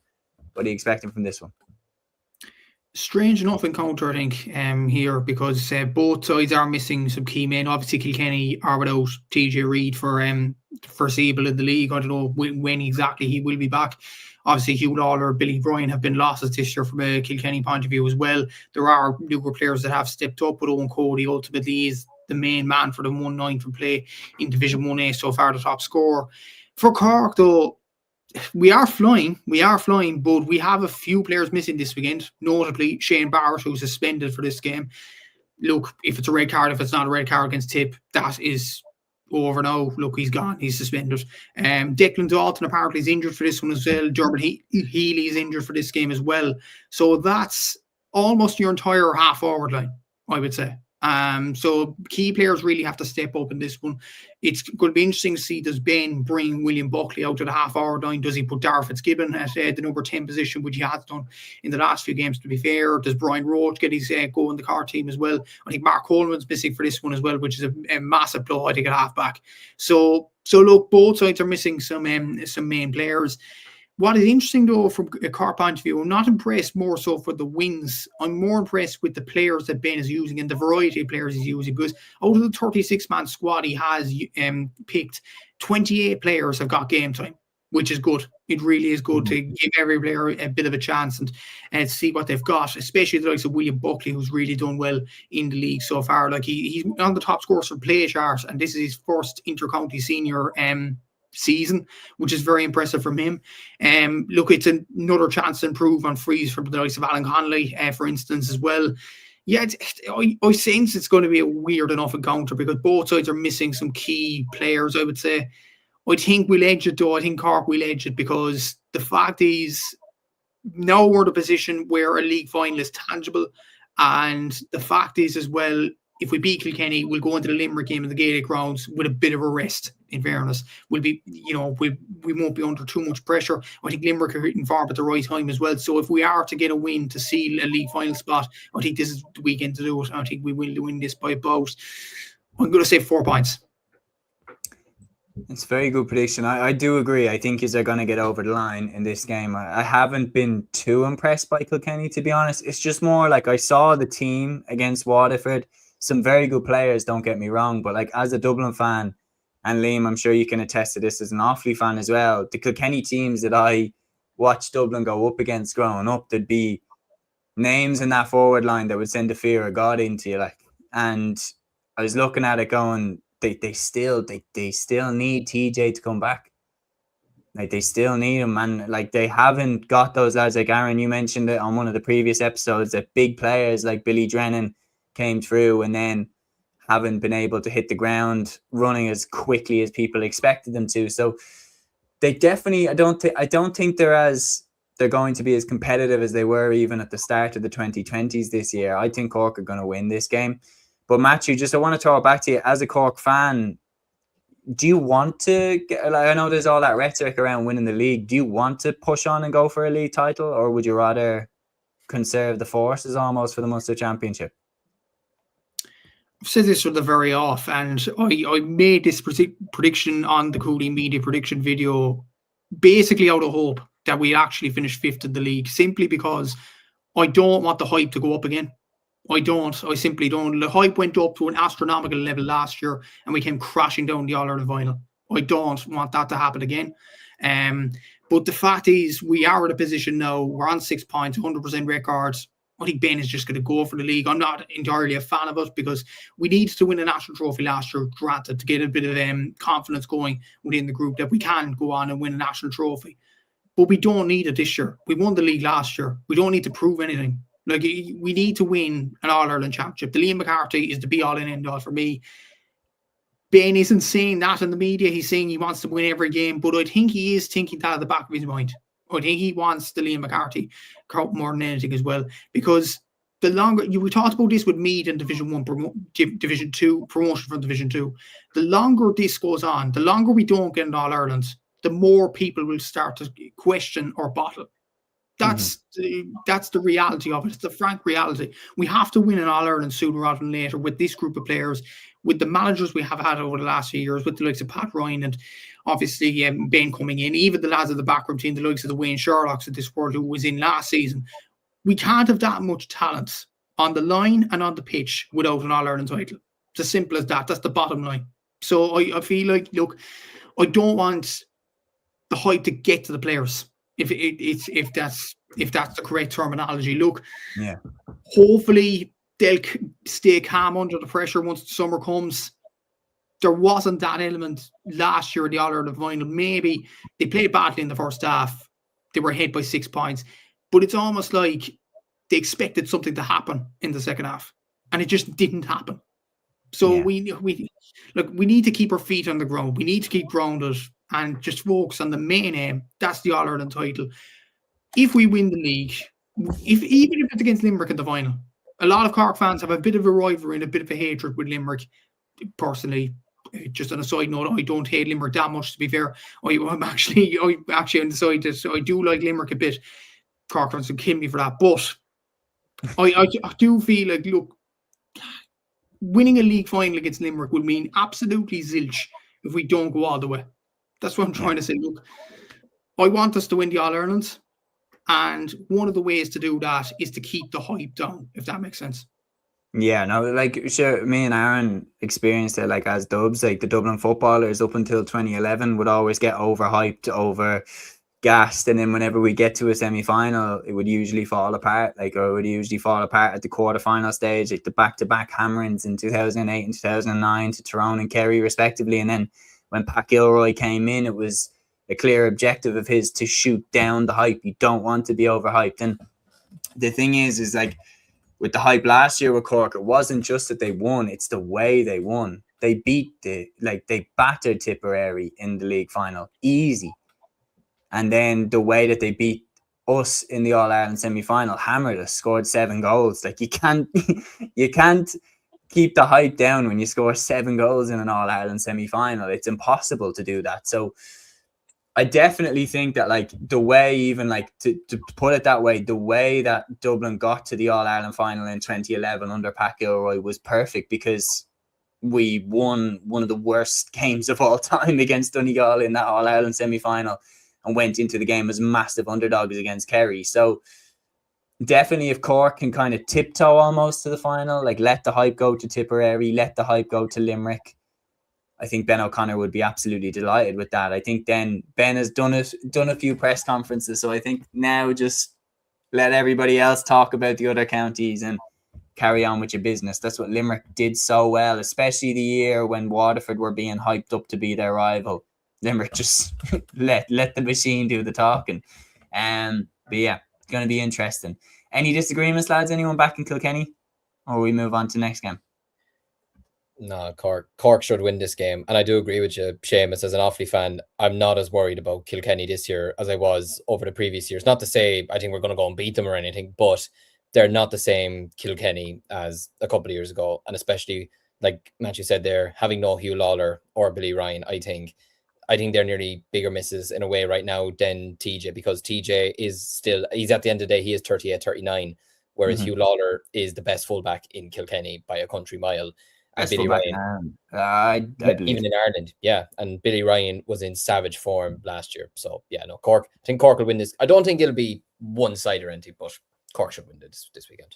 What are you expecting from this one? Strange enough encounter, I think, here because both sides are missing some key men. Obviously, Kilkenny are without TJ Reid for foreseeable in the league. I don't know when exactly he will be back. Obviously, Hugh Lawler, Billy Bryan have been losses this year from a Kilkenny point of view as well. There are newer players that have stepped up, but Owen Cody ultimately is the main man for the 1-9 from play in Division 1A so far, the top scorer. For Cork, though, we are flying, but we have a few players missing this weekend, notably Shane Barrett, who's suspended for this game. Look, if it's a red card, if it's not a red card against Tip, that is over now. Look, he's gone. He's suspended. Declan Dalton apparently is injured for this one as well. Dermot Healy is injured for this game as well. So that's almost your entire half-forward line, I would say. So key players really have to step up in this one. It's going to be interesting to see, does Ben bring William Buckley out to the half-hour line? Does he put Darragh Fitzgibbon at the number 10 position, which he has done in the last few games, to be fair? Does Brian Roach get his go in the car team as well? I think Mark Coleman's missing for this one as well, which is a massive blow, I think, at half-back. So look, both sides are missing some main players. What is interesting, though, from a Cork point of view, I'm not impressed more so for the wins. I'm more impressed with the players that Ben is using and the variety of players he's using, because out of the 36-man squad he has picked, 28 players have got game time, which is good. It really is good to give every player a bit of a chance and see what they've got, especially the likes of William Buckley, who's really done well in the league so far. Like he's on the top scores for play chart, and this is his first inter-county senior season, which is very impressive from him. Look, it's another chance to improve on frees from the likes of Alan Connolly, for instance, as well. Yeah, I sense it's going to be a weird enough encounter because both sides are missing some key players, I would say. I think we'll edge it, though. I think Cork will edge it because the fact is now we're in a position where a league final is tangible, and the fact is as well, if we beat Kilkenny, we'll go into the Limerick game in the Gaelic grounds with a bit of a rest, in fairness. We'll be, we won't be under too much pressure. I think Limerick are hitting form at the right time as well. So if we are to get a win to seal a league final spot, I think this is the weekend to do it. I think we will win this by about, I'm going to say 4 points. It's a very good prediction. I do agree. I think they're going to get over the line in this game. I haven't been too impressed by Kilkenny, to be honest. It's just more like I saw the team against Waterford. Some very good players, don't get me wrong, but like as a Dublin fan, and Liam, I'm sure you can attest to this as an Offaly fan as well, the Kilkenny teams that I watched Dublin go up against growing up, there'd be names in that forward line that would send the fear of God into you. And I was looking at it going, they still need TJ to come back. Like they still need him, and like they haven't got those lads. Like Aaron, you mentioned it on one of the previous episodes, that big players like Billy Drennan came through and then haven't been able to hit the ground running as quickly as people expected them to. So they definitely, I don't think they're going to be as competitive as they were even at the start of the 2020s this year. I think Cork are going to win this game. But Matthew, I want to throw it back to you as a Cork fan. Do you want to get, I know there's all that rhetoric around winning the league. Do you want to push on and go for a league title, or would you rather conserve the forces almost for the Munster Championship? I've said this from the very off, and I made this prediction on the Cúilín media prediction video basically out of hope that we actually finish 5th in the league, simply because I don't want the hype to go up again. I simply don't. The hype went up to an astronomical level last year and we came crashing down the All-Ireland final. I don't want that to happen again. But the fact is, we are in a position now, we're on 6 points, 100% records. I think Ben is just going to go for the league. I'm not entirely a fan of it because we needed to win a national trophy last year, granted, to get a bit of confidence going within the group that we can go on and win a national trophy. But we don't need it this year. We won the league last year. We don't need to prove anything. Like, we need to win an All-Ireland Championship. The Liam McCarthy is the be-all and end-all for me. Ben isn't saying that in the media. He's saying he wants to win every game, but I think he is thinking that at the back of his mind. I think he wants the Liam McCarthy more than anything as well, because the longer we talked about this with Meath and Division 1, Division 2, promotion from Division 2, the longer this goes on, the longer we don't get an All-Ireland, the more people will start to question or bottle. That's the reality of it. It's the frank reality. We have to win an All-Ireland sooner rather than later with this group of players, with the managers we have had over the last few years, with the likes of Pat Ryan and obviously Ben coming in, even the lads of the backroom team, the likes of the Wayne Sherlocks of this world who was in last season. We can't have that much talent on the line and on the pitch without an All-Ireland title. It's as simple as that. That's the bottom line. So I feel like, look, I don't want the hype to get to the players. If that's the correct terminology. Look, yeah. Hopefully they'll stay calm under the pressure once the summer comes. There wasn't that element last year in the All-Ireland final. Maybe they played badly in the first half. They were ahead by 6 points. But it's almost like they expected something to happen in the second half. And it just didn't happen. So we need to keep our feet on the ground. We need to keep grounded and just focus on the main aim. That's the All-Ireland title. If we win the league, even if it's against Limerick in the final, a lot of Cork fans have a bit of a rivalry and a bit of a hatred with Limerick. Personally, just on a side note, I don't hate Limerick that much, to be fair. I'm actually on the side that I do like Limerick a bit. Cork fans will kill me for that. But I do feel like, look, winning a league final against Limerick would mean absolutely zilch if we don't go all the way. That's what I'm trying to say. Look, I want us to win the All-Irelands, and one of the ways to do that is to keep the hype down, if that makes sense. Yeah, no, like, sure, me and Aaron experienced it, like, as Dubs, like, the Dublin footballers up until 2011 would always get overhyped, over-gassed, and then whenever we get to a semi-final, it would usually fall apart, like, or it would usually fall apart at the quarter-final stage, like the back-to-back hammerings in 2008 and 2009 to Tyrone and Kerry, respectively, and then when Pat Gilroy came in, it was a clear objective of his to shoot down the hype. You don't want to be overhyped. And the thing is like, with the hype last year with Cork, it wasn't just that they won, it's the way they won. They they battered Tipperary in the league final. Easy. And then the way that they beat us in the All-Ireland semi-final, hammered us, scored 7 goals. Like, you can't keep the hype down when you score 7 goals in an All-Ireland semi-final. It's impossible to do that. So I definitely think that, like, the way, even like to put it that way, the way that Dublin got to the All-Ireland final in 2011 under Pat Gilroy was perfect, because we won one of the worst games of all time against Donegal in that All-Ireland semi-final and went into the game as massive underdogs against Kerry. So definitely, if Cork can kind of tiptoe almost to the final, like, let the hype go to Tipperary, let the hype go to Limerick, I think Ben O'Connor would be absolutely delighted with that. I think then Ben has done a few press conferences, so I think now just let everybody else talk about the other counties and carry on with your business. That's what Limerick did so well, especially the year when Waterford were being hyped up to be their rival. Limerick just let the machine do the talking. But yeah, it's going to be interesting. Any disagreements, lads? Anyone back in Kilkenny? Or we move on to next game? No, Cork should win this game. And I do agree with you, Seamus, as an Offaly fan. I'm not as worried about Kilkenny this year as I was over the previous years. Not to say I think we're going to go and beat them or anything, but they're not the same Kilkenny as a couple of years ago. And especially, like Matthew said there, having no Hugh Lawler or Billy Ryan, I think they're nearly bigger misses in a way right now than TJ, because TJ is still, he's at the end of the day, he is 38, 39, whereas Hugh Lawler is the best fullback in Kilkenny by a country mile. And Billy Ryan, I believe. even in Ireland, yeah. And Billy Ryan was in savage form last year. So yeah, no, Cork. I think Cork will win this. I don't think it'll be one-sided or anything, but Cork should win this weekend.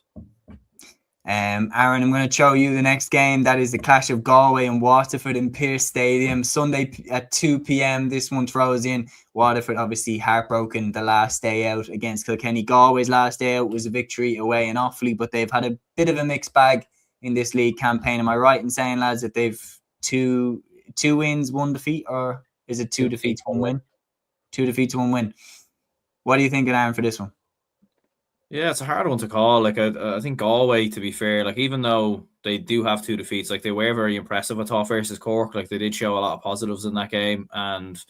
Aaron, I'm going to show you the next game. That is the clash of Galway and Waterford in Pearse Stadium, Sunday at 2 p.m. This one throws in Waterford, obviously heartbroken the last day out against Kilkenny. Galway's last day out was a victory away in Offaly, but they've had a bit of a mixed bag in this league campaign. Am I right in saying, lads, that they've two wins, one defeat, or is it two defeats, one win? 2 defeats, 1 win. What do you think, Aaron, for this one? Yeah, it's a hard one to call. Like I think Galway, to be fair, like even though they do have 2 defeats, like they were very impressive, I thought, versus Cork. Like they did show a lot of positives in that game, and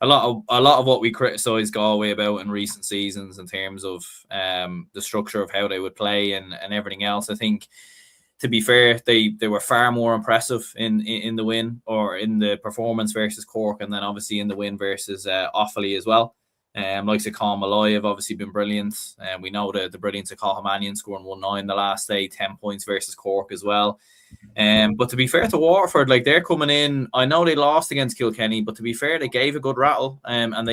a lot of what we criticise Galway about in recent seasons in terms of the structure of how they would play and everything else. I think, to be fair, they were far more impressive in the win, or in the performance versus Cork, and then obviously in the win versus Offaly as well. Likes of Colm Malloy have obviously been brilliant. We know the brilliance of Camogie scoring 1-9 the last day, 10 points versus Cork as well. But to be fair to Waterford, like they're coming in, I know they lost against Kilkenny, but to be fair, they gave a good rattle, and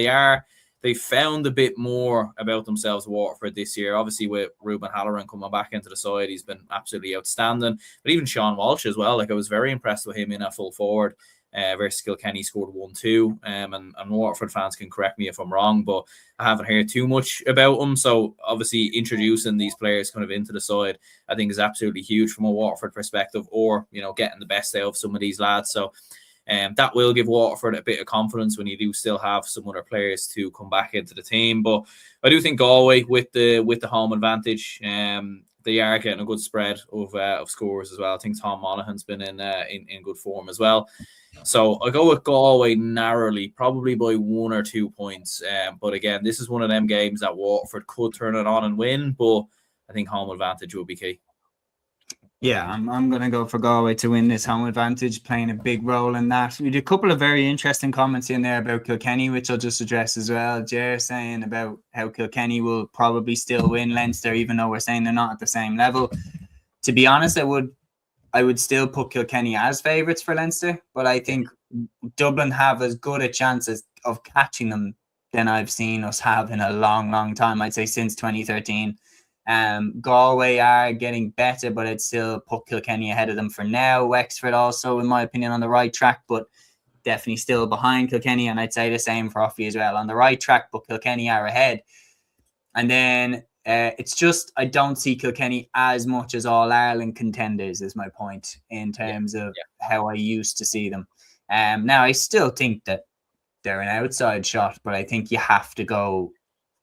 they found a bit more about themselves, Waterford, this year. Obviously, with Ruben Halloran coming back into the side, he's been absolutely outstanding. But even Sean Walsh as well, like I was very impressed with him in a full forward. Versus Kilkenny, scored 1-2. And Waterford fans can correct me if I'm wrong, but I haven't heard too much about them. So obviously introducing these players kind of into the side, I think is absolutely huge from a Waterford perspective, or, you know, getting the best out of some of these lads. So that will give Waterford a bit of confidence when you do still have some other players to come back into the team. But I do think Galway, with the home advantage, they are getting a good spread of scores as well. I think Tom Monaghan's been in good form as well. So I'll go with Galway narrowly, probably by 1 or 2 points. But again, this is one of them games that Waterford could turn it on and win, but I think home advantage will be key. Yeah, I'm going to go for Galway to win this, home advantage playing a big role in that. We did a couple of very interesting comments in there about Kilkenny, which I'll just address as well. Jer saying about how Kilkenny will probably still win Leinster, even though we're saying they're not at the same level. To be honest, I would still put Kilkenny as favourites for Leinster, but I think Dublin have as good a chance of catching them than I've seen us have in a long, long time. I'd say since 2013. Galway are getting better, but I'd still put Kilkenny ahead of them for now. Wexford also, in my opinion, on the right track, but definitely still behind Kilkenny, and I'd say the same for Offaly as well. On the right track, but Kilkenny are ahead. And then it's just, I don't see Kilkenny as much as All-Ireland contenders, is my point, in terms of how I used to see them. Now, I still think that they're an outside shot, but I think you have to go...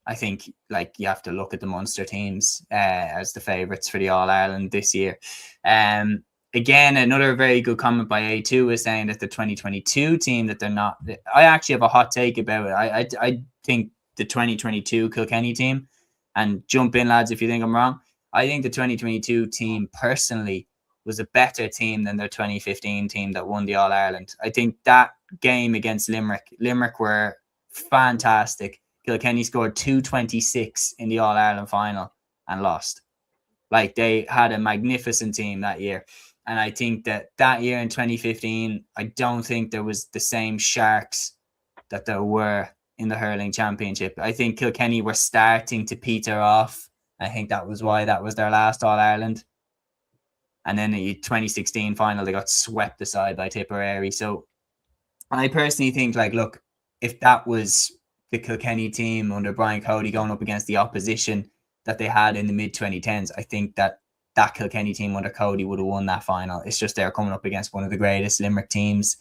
I think you have to look at the Munster teams as the favourites for the All-Ireland this year. Again, another very good comment by A2 is saying that the 2022 team, that they're not... I actually have a hot take about it. I think the 2022 Kilkenny team, and jump in, lads, if you think I'm wrong, I think the 2022 team personally was a better team than their 2015 team that won the All-Ireland. I think that game against Limerick were fantastic. Kilkenny scored 226 in the All-Ireland final and lost. Like, they had a magnificent team that year. And I think that year in 2015, I don't think there was the same sharks that there were in the Hurling Championship. I think Kilkenny were starting to peter off. I think that was why that was their last All-Ireland. And then the 2016 final, they got swept aside by Tipperary. So I personally think, look, if that was the Kilkenny team under Brian Cody going up against the opposition that they had in the mid-2010s, I think that Kilkenny team under Cody would have won that final. It's just they're coming up against one of the greatest Limerick teams,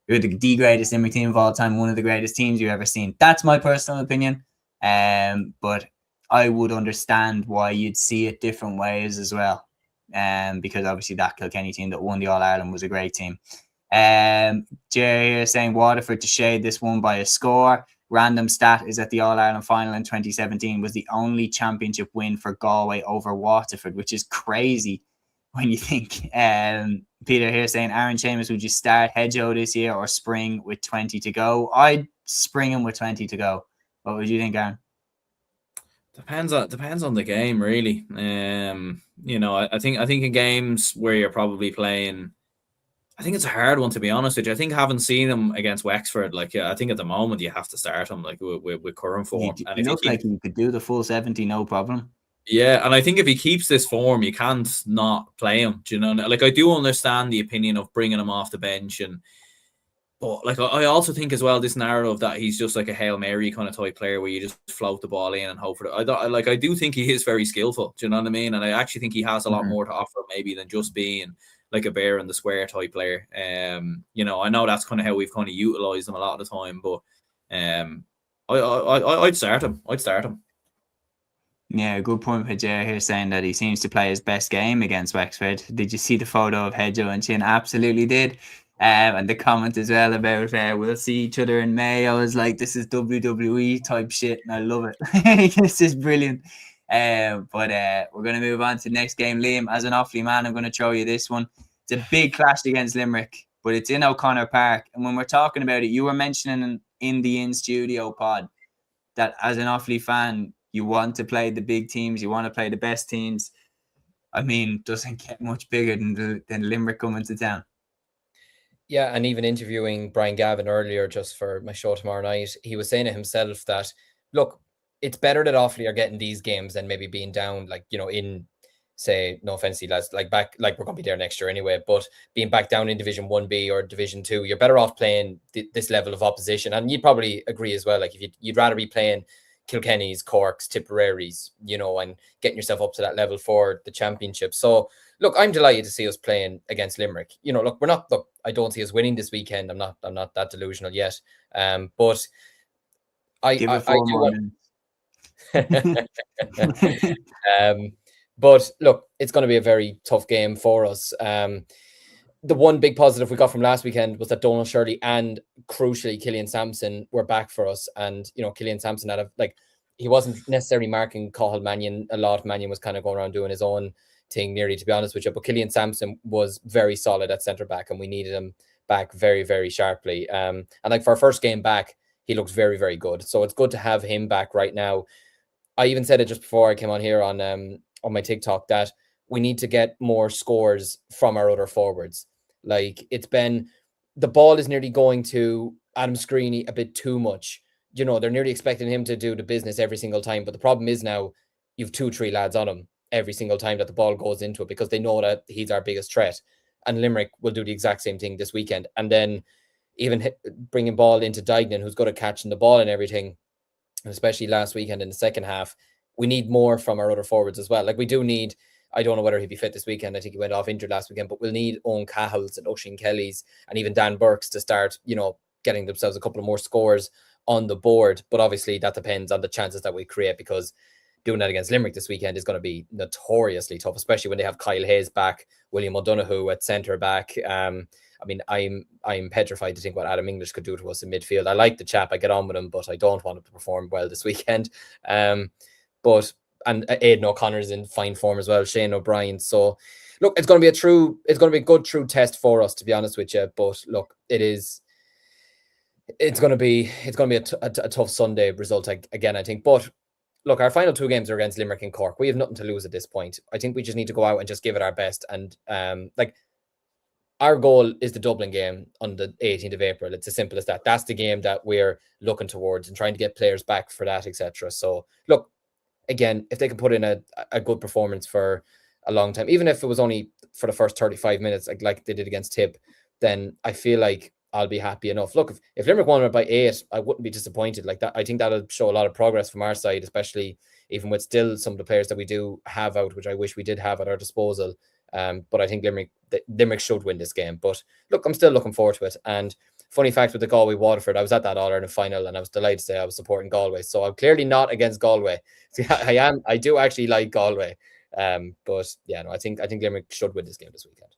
or the greatest Limerick team of all time, one of the greatest teams you've ever seen. That's my personal opinion. But I would understand why you'd see it different ways as well. because obviously that Kilkenny team that won the All-Ireland was a great team. Jerry is saying Waterford to shade this one by a score. Random stat is that the All-Ireland final in 2017 was the only championship win for Galway over Waterford, which is crazy when you think. Peter here saying, Aaron Seamus, would you start Hedgehoe this year or spring with 20 to go? I'd spring him with 20 to go. What would you think, Aaron? Depends on the game, really. I think in games where you're probably playing, I think it's a hard one, to be honest with you. I think having seen him against Wexford, I think at the moment you have to start him with current form. He looks like he could do the full 70, no problem. Yeah, and I think if he keeps this form, you can't not play him. Do you know? I do understand the opinion of bringing him off the bench, but I also think as well this narrative that he's just like a Hail Mary kind of type player where you just float the ball in and hope for it. I do think he is very skillful. Do you know what I mean? And I actually think he has a lot more to offer maybe than just being like a bear in the square type player. I know that's kind of how we've kind of utilised him a lot of the time, but I'd start him. Yeah, good point for Jerry here saying that he seems to play his best game against Wexford. Did you see the photo of Hedgehoe and Chin? Absolutely did. And the comment as well about we'll see each other in May. I was like, this is WWE type shit, and I love it. This is brilliant. But we're going to move on to the next game. Liam, as an Offaly man, I'm going to throw you this one. It's a big clash against Limerick, but it's in O'Connor Park. And when we're talking about it, you were mentioning in the in-studio pod that as an Offaly fan, you want to play the big teams, you want to play the best teams. I mean, doesn't get much bigger than Limerick coming to town. Yeah, and even interviewing Brian Gavin earlier just for my show tomorrow night, he was saying to himself that, look, it's better that Offaly are getting these games than maybe being down, in, say, no offense, lads, back, we're going to be there next year anyway, but being back down in Division 1B or Division 2, you're better off playing this level of opposition. And you'd probably agree as well, if you'd rather be playing Kilkenny's, Cork's, Tipperary's, and getting yourself up to that level for the championship. So, look, I'm delighted to see us playing against Limerick. I don't see us winning this weekend. I'm not that delusional yet. But I do want. But look, it's going to be a very tough game for us. The one big positive we got from last weekend was that Donald Shirley and crucially Cillian Sampson were back for us. And, Cillian Sampson he wasn't necessarily marking Cathal Mannion a lot. Mannion was kind of going around doing his own thing nearly, to be honest with you. But Cillian Sampson was very solid at centre back and we needed him back very, very sharply. And for our first game back, he looks very, very good. So it's good to have him back right now. I even said it just before I came on here on my TikTok that we need to get more scores from our other forwards. It's been, the ball is nearly going to Adam Screeney a bit too much. They're nearly expecting him to do the business every single time. But the problem is now you've 2-3 lads on him every single time that the ball goes into it because they know that he's our biggest threat. And Limerick will do the exact same thing this weekend. And then even bringing ball into Dignan, who's good at catching the ball and everything, especially last weekend in the second half, we need more from our other forwards as well. We do need, I don't know whether he'd be fit this weekend. I think he went off injured last weekend, but we'll need Owen Cahill's and Oisin Kelly's and even Dan Burke's to start, getting themselves a couple of more scores on the board. But obviously that depends on the chances that we create, because doing that against Limerick this weekend is going to be notoriously tough, especially when they have Kyle Hayes back, William O'Donoghue at centre back. I'm petrified to think what Adam English could do to us in midfield. I like the chap, I get on with him, but I don't want him to perform well this weekend. And Aidan O'Connor's in fine form as well, Shane O'Brien. So look, it's going to be a good true test for us, to be honest with you. But look, it's going to be a tough Sunday result again, I think. But look, our final two games are against Limerick and Cork. We have nothing to lose at this point. I think we just need to go out and just give it our best. And our goal is the Dublin game on the 18th of April. It's as simple as that. That's the game that we're looking towards and trying to get players back for that, etc. So look, again, if they can put in a good performance for a long time, even if it was only for the first 35 minutes, like they did against Tip, then I feel like I'll be happy enough. Look, if Limerick won it by 8, I wouldn't be disappointed like that. I think that'll show a lot of progress from our side, especially even with still some of the players that we do have out, which I wish we did have at our disposal. But I think Limerick should win this game. But look, I'm still looking forward to it. And funny fact with the Galway Waterford, I was at that All-Ireland final and I was delighted to say I was supporting Galway. So I'm clearly not against Galway. I do actually like Galway. But yeah, no, I think Limerick should win this game this weekend.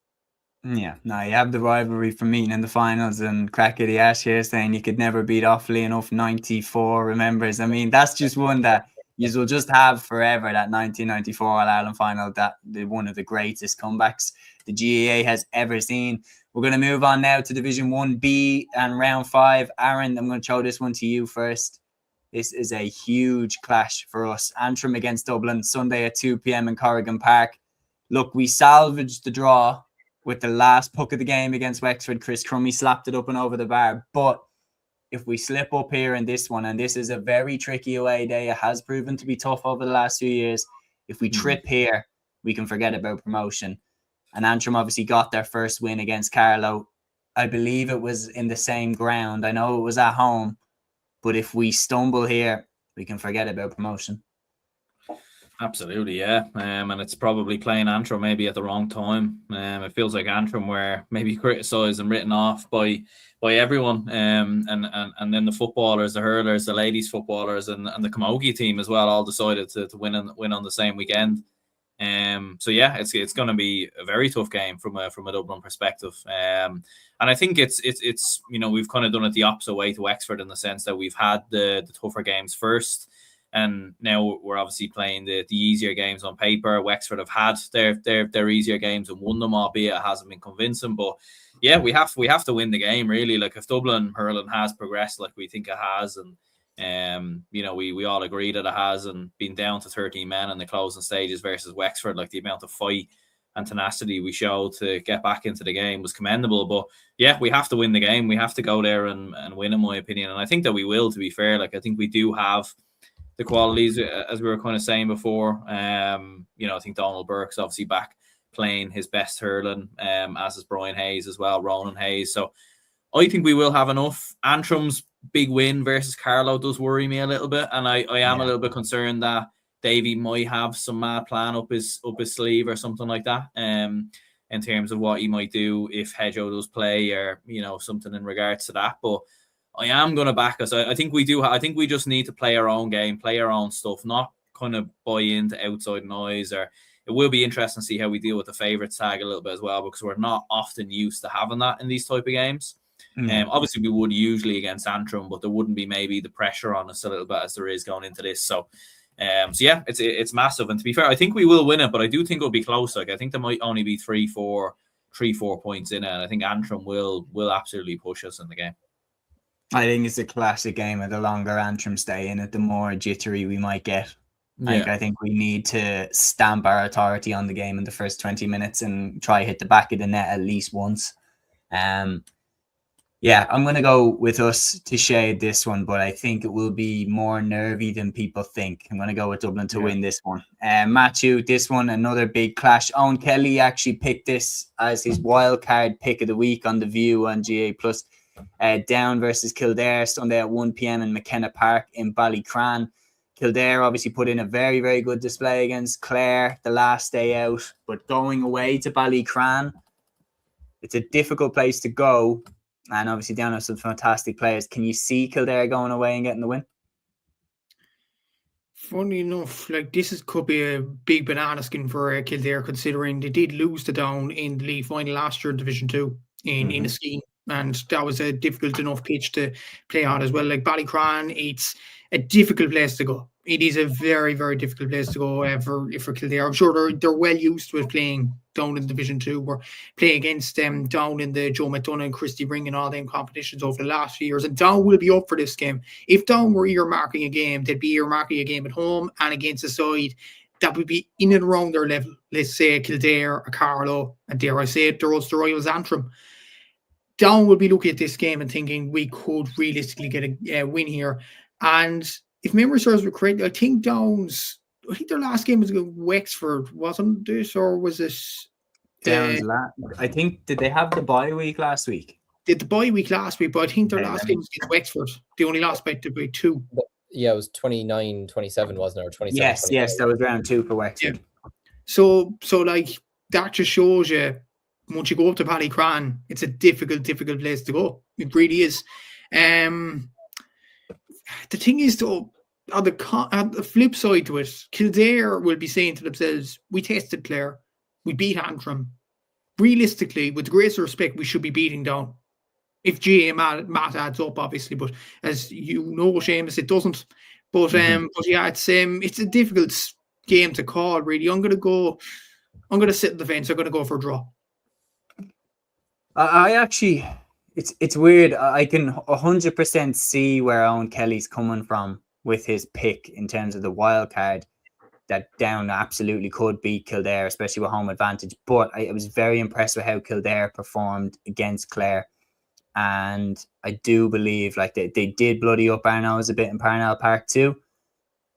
Yeah, no, you have the rivalry from meeting in the finals, and Crack of the Ash here saying you could never beat Offaly enough 94 remembers. I mean, that's just one that you will just have forever, that 1994 All-Ireland final, that one of the greatest comebacks the GAA has ever seen. We're going to move on now to Division 1B and round 5. Aaron, I'm going to throw this one to you first. This is a huge clash for us. Antrim against Dublin, Sunday at 2 p.m. in Corrigan Park. Look, we salvaged the draw with the last puck of the game against Wexford. Chris Crummy slapped it up and over the bar. But if we slip up here in this one, and this is a very tricky away day, it has proven to be tough over the last few years. If we trip here, we can forget about promotion. And Antrim obviously got their first win against Carlow. I believe it was in the same ground. I know it was at home. But if we stumble here, we can forget about promotion. Absolutely, yeah. And it's probably playing Antrim maybe at the wrong time. It feels like Antrim were maybe criticised and written off by everyone. And then the footballers, the hurlers, the ladies footballers, and the Camogie team as well all decided to win on the same weekend. So yeah, it's going to be a very tough game from a Dublin perspective. And I think it's we've kind of done it the opposite way to Wexford in the sense that we've had the tougher games first. And now we're obviously playing the easier games on paper. Wexford have had their easier games and won them, albeit it hasn't been convincing. But yeah, we have to win the game, really. Like if Dublin hurling has progressed like we think it has, and we all agree that it has, and been down to 13 men in the closing stages versus Wexford, like the amount of fight and tenacity we showed to get back into the game was commendable. But yeah, we have to win the game. We have to go there and win, in my opinion. And I think that we will, to be fair. Like I think we do have the qualities, as we were kind of saying before. I think Donald Burke's obviously back playing his best hurling, as is Brian Hayes as well, Ronan Hayes. So I think we will have enough. Antrim's big win versus Carlow does worry me a little bit, and I am a little bit concerned that Davey might have some mad plan up his sleeve or something like that, in terms of what he might do if Hedgehoe does play, or something in regards to that. But I am going to back us. I think we do. I think we just need to play our own game, play our own stuff, not kind of buy into outside noise. Or it will be interesting to see how we deal with the favourites tag a little bit as well, because we're not often used to having that in these type of games. Obviously, we would usually against Antrim, but there wouldn't be maybe the pressure on us a little bit as there is going into this. So yeah, it's massive. And to be fair, I think we will win it, but I do think it'll be close. Like I think there might only be 3-4 points in it. And I think Antrim will absolutely push us in the game. I think it's a classic game, and the longer Antrim stay in it, the more jittery we might get. Like, I think we need to stamp our authority on the game in the first 20 minutes and try hit the back of the net at least once. Yeah, I'm going to go with us to shade this one, but I think it will be more nervy than people think. I'm going to go with Dublin to win this one. Matthew, this one, another big clash. Owen Kelly actually picked this as his wild card pick of the week on The View on GA+. Down versus Kildare, Sunday at 1 p.m. in McKenna Park in Ballycran. Kildare obviously put in a very, very good display against Clare the last day out, but going away to Ballycran, it's a difficult place to go. And obviously down have some fantastic players. Can you see Kildare going away and getting the win? Funny enough, like could be a big banana skin for Kildare, considering they did lose to Down in the league final last year in Division 2 in Inniskeen. And that was a difficult enough pitch to play on as well. Like Ballycran, it's a difficult place to go. It is a very, very difficult place to go for Kildare. I'm sure they're well used to it playing down in Division 2. We're playing against them down in the Joe McDonough and Christy Ring and all them competitions over the last few years. And Down will be up for this game. If Down were earmarking a game, they'd be earmarking a game at home and against a side that would be in and around their level. Let's say Kildare or Carlow, and dare I say it, their Ulster rivals Antrim. Down will be looking at this game and thinking we could realistically get a win here. And if memory serves me correctly, I think their last game was against Wexford, wasn't it? Or was it? I think, did they have the bye week last week? Did the bye week last week, but I think their last game was against Wexford. They only lost by 2. Yeah, it was 29-27, wasn't it? Or 27. Yes, that was round 2 for Wexford. Yeah. So like that just shows you, once you go up to Ballycran, it's a difficult place to go. It really is. The thing is, though, on the flip side to it, Kildare will be saying to themselves, we tested Clare, we beat Antrim. Realistically, with the greatest respect, we should be beating Down. If GA math adds up, obviously, but as you know, Seamus, it doesn't. But yeah, it's a difficult game to call, really. I'm gonna sit in the fence. I'm gonna go for a draw. I actually, it's weird. I can 100% see where Owen Kelly's coming from with his pick in terms of the wild card, that Down absolutely could beat Kildare, especially with home advantage. But I was very impressed with how Kildare performed against Clare. And I do believe like they did bloody up Arno's a bit in Parnell Park too.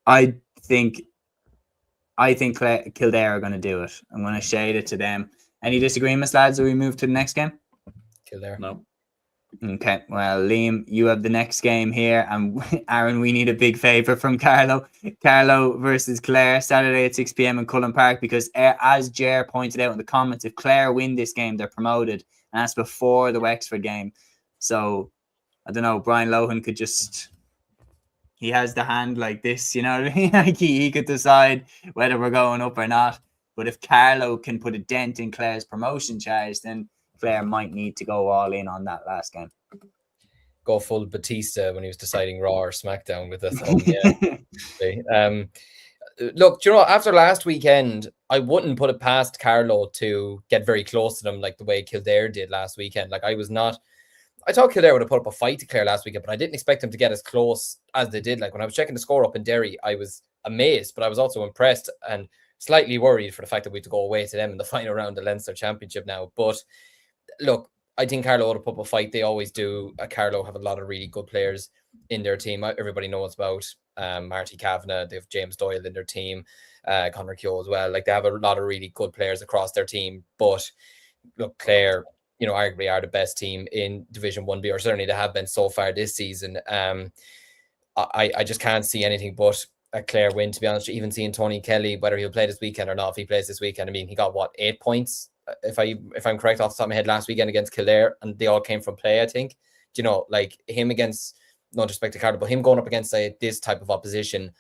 I think Kildare are going to do it. I'm going to shade it to them. Any disagreements, lads, as we move to the next game? Kildare. No. Okay, well, Liam, you have the next game here, and Aaron, we need a big favour from Carlow. Carlow versus Clare, Saturday at 6 p.m. in Cullen Park, because as Jer pointed out in the comments, if Clare win this game, they're promoted, and that's before the Wexford game. So, I don't know, Brian Lohan could just... He has the hand like this, you know what I mean? Like he could decide whether we're going up or not. But if Carlow can put a dent in Clare's promotion charge, then Clare might need to go all in on that last game. Go full Batista when he was deciding Raw or SmackDown with the thumb. Yeah. Look, do you know, after last weekend, I wouldn't put it past Carlow to get very close to them like the way Kildare did last weekend. Like I thought Kildare would have put up a fight to Clare last weekend, but I didn't expect them to get as close as they did. Like when I was checking the score up in Derry, I was amazed, but I was also impressed and slightly worried for the fact that we had to go away to them in the final round of the Leinster Championship now. But look, I think Carlow would have put up a fight. They always do. Carlow have a lot of really good players in their team. Everybody knows about Marty Kavanagh. They have James Doyle in their team, Conor Keogh as well. Like they have a lot of really good players across their team. But look, Clare, you know, arguably are the best team in Division 1B, or certainly they have been so far this season. I just can't see anything but a Clare win, to be honest. Even seeing Tony Kelly, whether he'll play this weekend or not, if he plays this weekend, I mean, he got what, 8 points, if I'm correct off the top of my head, last weekend against Kildare, and they all came from play, I think. Do you know, like him against, no disrespect to Carter, but him going up against this type of opposition,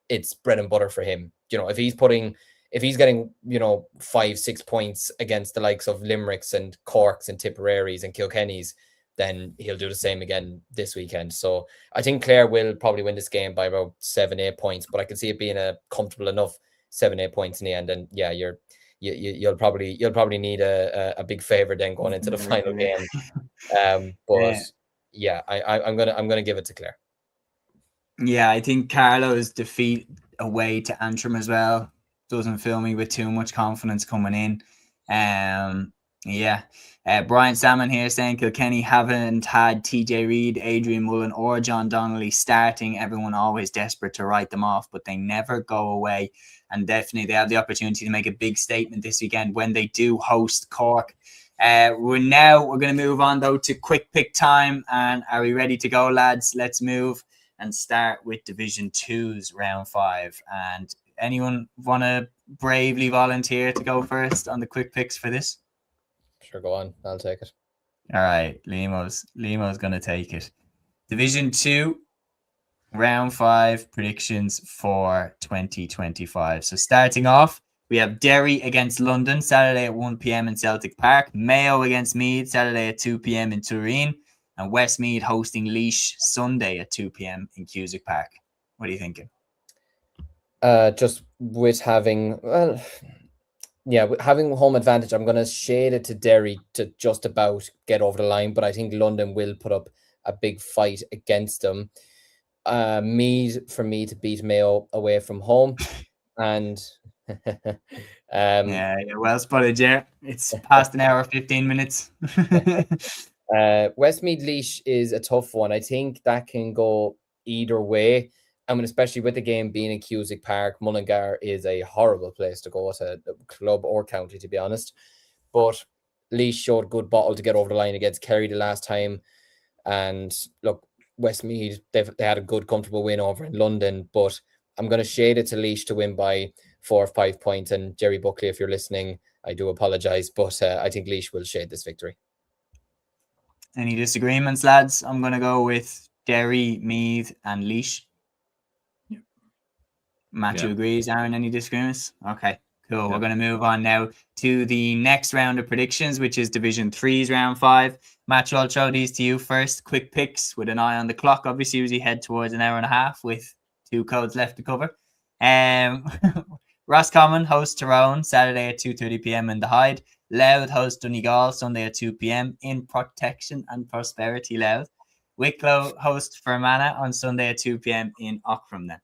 it's bread and butter for him. You know, if he's getting, you know, 5-6 points against the likes of Limericks and Corks and Tipperaries and Kilkennys, then he'll do the same again this weekend. So I think Clare will probably win this game by about 7-8 points, but I can see it being a comfortable enough 7-8 points in the end. And yeah, you'll probably need a big favor then going into the final game. But yeah, I'm gonna give it to Clare. Yeah, I think Carlow's defeat away to Antrim as well doesn't fill me with too much confidence coming in. Brian Salmon here saying Kilkenny haven't had TJ Reid, Adrian Mullen or John Donnelly starting. Everyone always desperate to write them off, but they never go away. And definitely they have the opportunity to make a big statement this weekend when they do host Cork. We're going to move on though to quick pick time. And are we ready to go, lads? Let's move and start with Division 2's round 5. And anyone want to bravely volunteer to go first on the quick picks for this? Sure, go on. I'll take it. All right, Limo's going to take it. Division 2, round 5 predictions for 2025. So starting off, we have Derry against London, Saturday at 1 p.m. in Celtic Park. Mayo against Meath, Saturday at 2 p.m. in Turin. And Westmeath hosting Laois, Sunday at 2 p.m. in Cusack Park. What are you thinking? Just with having home advantage, I'm going to shade it to Derry to just about get over the line, but I think London will put up a big fight against them. Meath for me to beat Mayo away from home, and well spotted, yeah. It's past an hour, 15 minutes. Westmeath Laois is a tough one. I think that can go either way. I mean, especially with the game being in Cusack Park, Mullingar is a horrible place to go to, club or county, to be honest. But Laois showed good bottle to get over the line against Kerry the last time. And look, Westmeath, they had a good, comfortable win over in London. But I'm going to shade it to Laois to win by 4 or 5 points. And Jerry Buckley, if you're listening, I do apologise. But I think Laois will shade this victory. Any disagreements, lads? I'm going to go with Derry, Meath and Laois. Matthew agrees. Aaron, any disagreements? Okay, cool. We're going to move on now to the next round of predictions, which is Division 3's round 5. Matthew, I'll throw these to you first. Quick picks with an eye on the clock. Obviously, as we head towards an hour and a half with 2 codes left to cover. Roscommon hosts Tyrone Saturday at 2:30 p.m. in the Hyde. Louth hosts Donegal Sunday at 2 p.m. in Protection and Prosperity Louth. Wicklow hosts Fermanagh on Sunday at 2 p.m. in Aughrim then.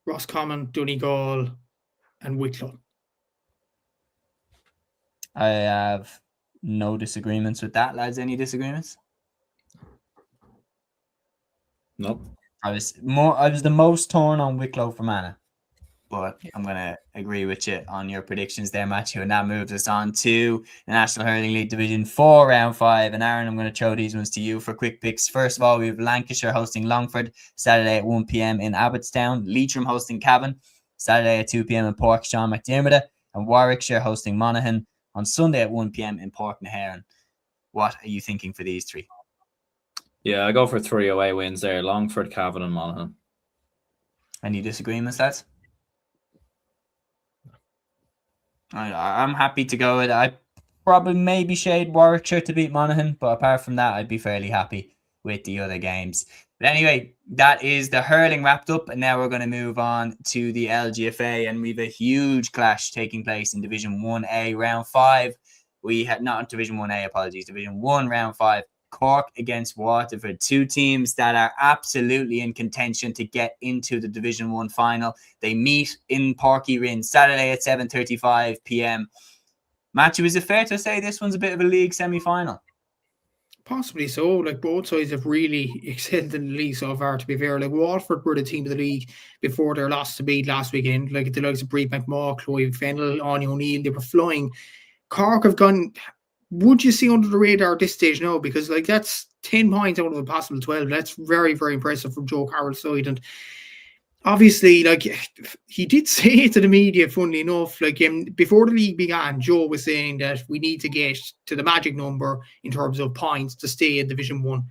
Roscommon, Donegal, and Wicklow. I have no disagreements with that, lads. Any disagreements? Nope. I was the most torn on Wicklow Fermanagh, but I'm going to agree with you on your predictions there, Matthew, and that moves us on to the National Hurling League Division 4 round 5. And Aaron, I'm going to throw these ones to you for quick picks. First of all, we have Lancashire hosting Longford Saturday at 1 p.m. in Abbottstown. Leitrim hosting Cavan Saturday at 2 p.m. in Pork Sean McDermott, and Warwickshire hosting Monaghan on Sunday at 1 p.m. in Pork na HÉireann. What are you thinking for these 3? Yeah, I go for 3 away wins there. Longford, Cavan and Monaghan. Any disagreements, lads? I'm happy to go with it. I probably maybe shade Warwickshire to beat Monaghan, but apart from that, I'd be fairly happy with the other games. But anyway, that is the hurling wrapped up, and now we're going to move on to the LGFA, and we have a huge clash taking place in Division 1A round 5. We had not Division 1A, apologies, Division 1 round 5. Cork against Waterford, 2 teams that are absolutely in contention to get into the Division 1 final. They meet in Porky Rin Saturday at 7:35 p.m. Matthew, is it fair to say this one's a bit of a league semi-final? Possibly so. Like, both sides have really excelled in the league so far, to be fair. Like, Waterford were the team of the league before their loss to Bede last weekend. Like, the likes of Breed McMaw, Chloe Fennell, Anya O'Neill, they were flying. Cork have gone, would you see, under the radar at this stage now? Because, like, that's 10 points out of a possible 12. That's very, very impressive from Joe Carroll's side. And obviously, like, he did say to the media, funnily enough, like, before the league began, Joe was saying that we need to get to the magic number in terms of points to stay in Division 1.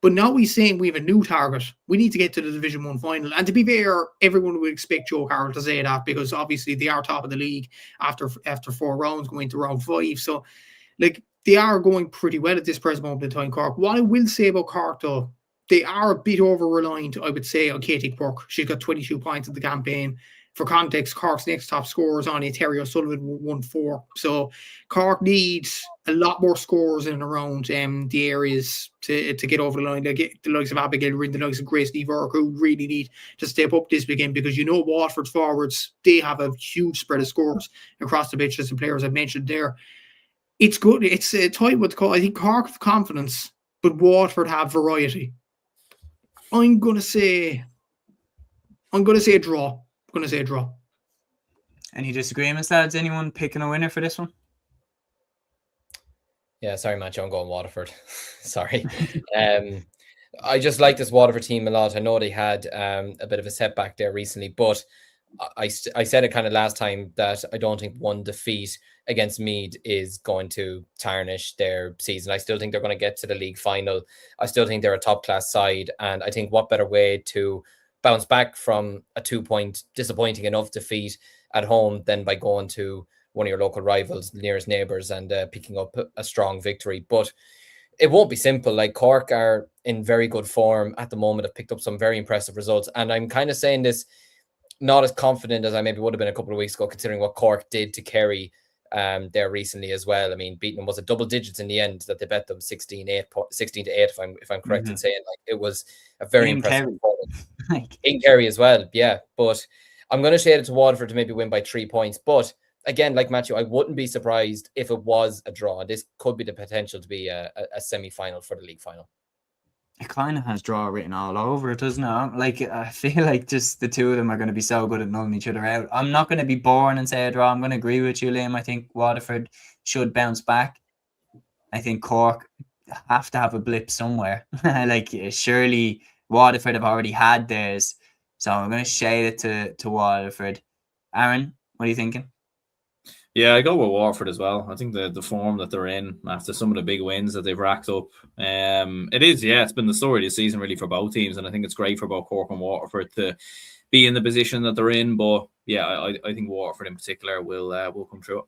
But now he's saying we have a new target. We need to get to the Division 1 final. And to be fair, everyone would expect Joe Carroll to say that, because obviously they are top of the league after 4 rounds, going to round 5. So, like, they are going pretty well at this present moment in time, Cork. What I will say about Cork, though, they are a bit over-reliant, I would say, on Katie Quirk. She's got 22 points in the campaign. For context, Cork's next top scorer is on Terry O'Sullivan with 1-4. So Cork needs a lot more scores in and around the areas to get over the line. They get the likes of Abigail Rinn, the likes of Grace Nevark, who really need to step up this weekend, because you know Waterford forwards, they have a huge spread of scores across the pitch, as the players I've mentioned there. It's good. It's a tight with Cork. I think Cork have confidence, but Waterford have variety. I'm gonna say a draw. Any disagreements, lads? Anyone picking a winner for this one? Yeah, sorry, Matthew, I'm going Waterford. Sorry. I just like this Waterford team a lot. I know they had a bit of a setback there recently, but I said it kind of last time that I don't think one defeat against Meath is going to tarnish their season. I still think they're going to get to the league final. I still think they're a top class side, and I think what better way to bounce back from a 2-point disappointing enough defeat at home than by going to one of your local rivals, nearest neighbours, and picking up a strong victory. But it won't be simple. Like, Cork are in very good form at the moment. Have picked up some very impressive results, and I'm kind of saying this not as confident as I maybe would have been a couple of weeks ago, considering what Cork did to Kerry there recently as well. I mean, beating them, was it double digits in the end that they bet them 16-8, if I'm correct in saying. Like, it was a very impressive performance in Kerry as well. Yeah, but I'm going to shade it to Waterford to maybe win by 3 points. But again, like Matthew, I wouldn't be surprised if it was a draw. This could be the potential to be a semi-final for the league final. It kind of has draw written all over it, doesn't it? Like, I feel like just the two of them are going to be so good at knowing each other out. I'm not going to be boring and say a draw. I'm going to agree with you, Liam. I think Waterford should bounce back. I think Cork have to have a blip somewhere. Like, surely Waterford have already had theirs. So I'm going to shade it to Waterford. Aaron, what are you thinking? Yeah, I go with Waterford as well. I think the form that they're in after some of the big wins that they've racked up, it's been the story this season really for both teams, and I think it's great for both Cork and Waterford to be in the position that they're in. But yeah, I think Waterford in particular will come through it.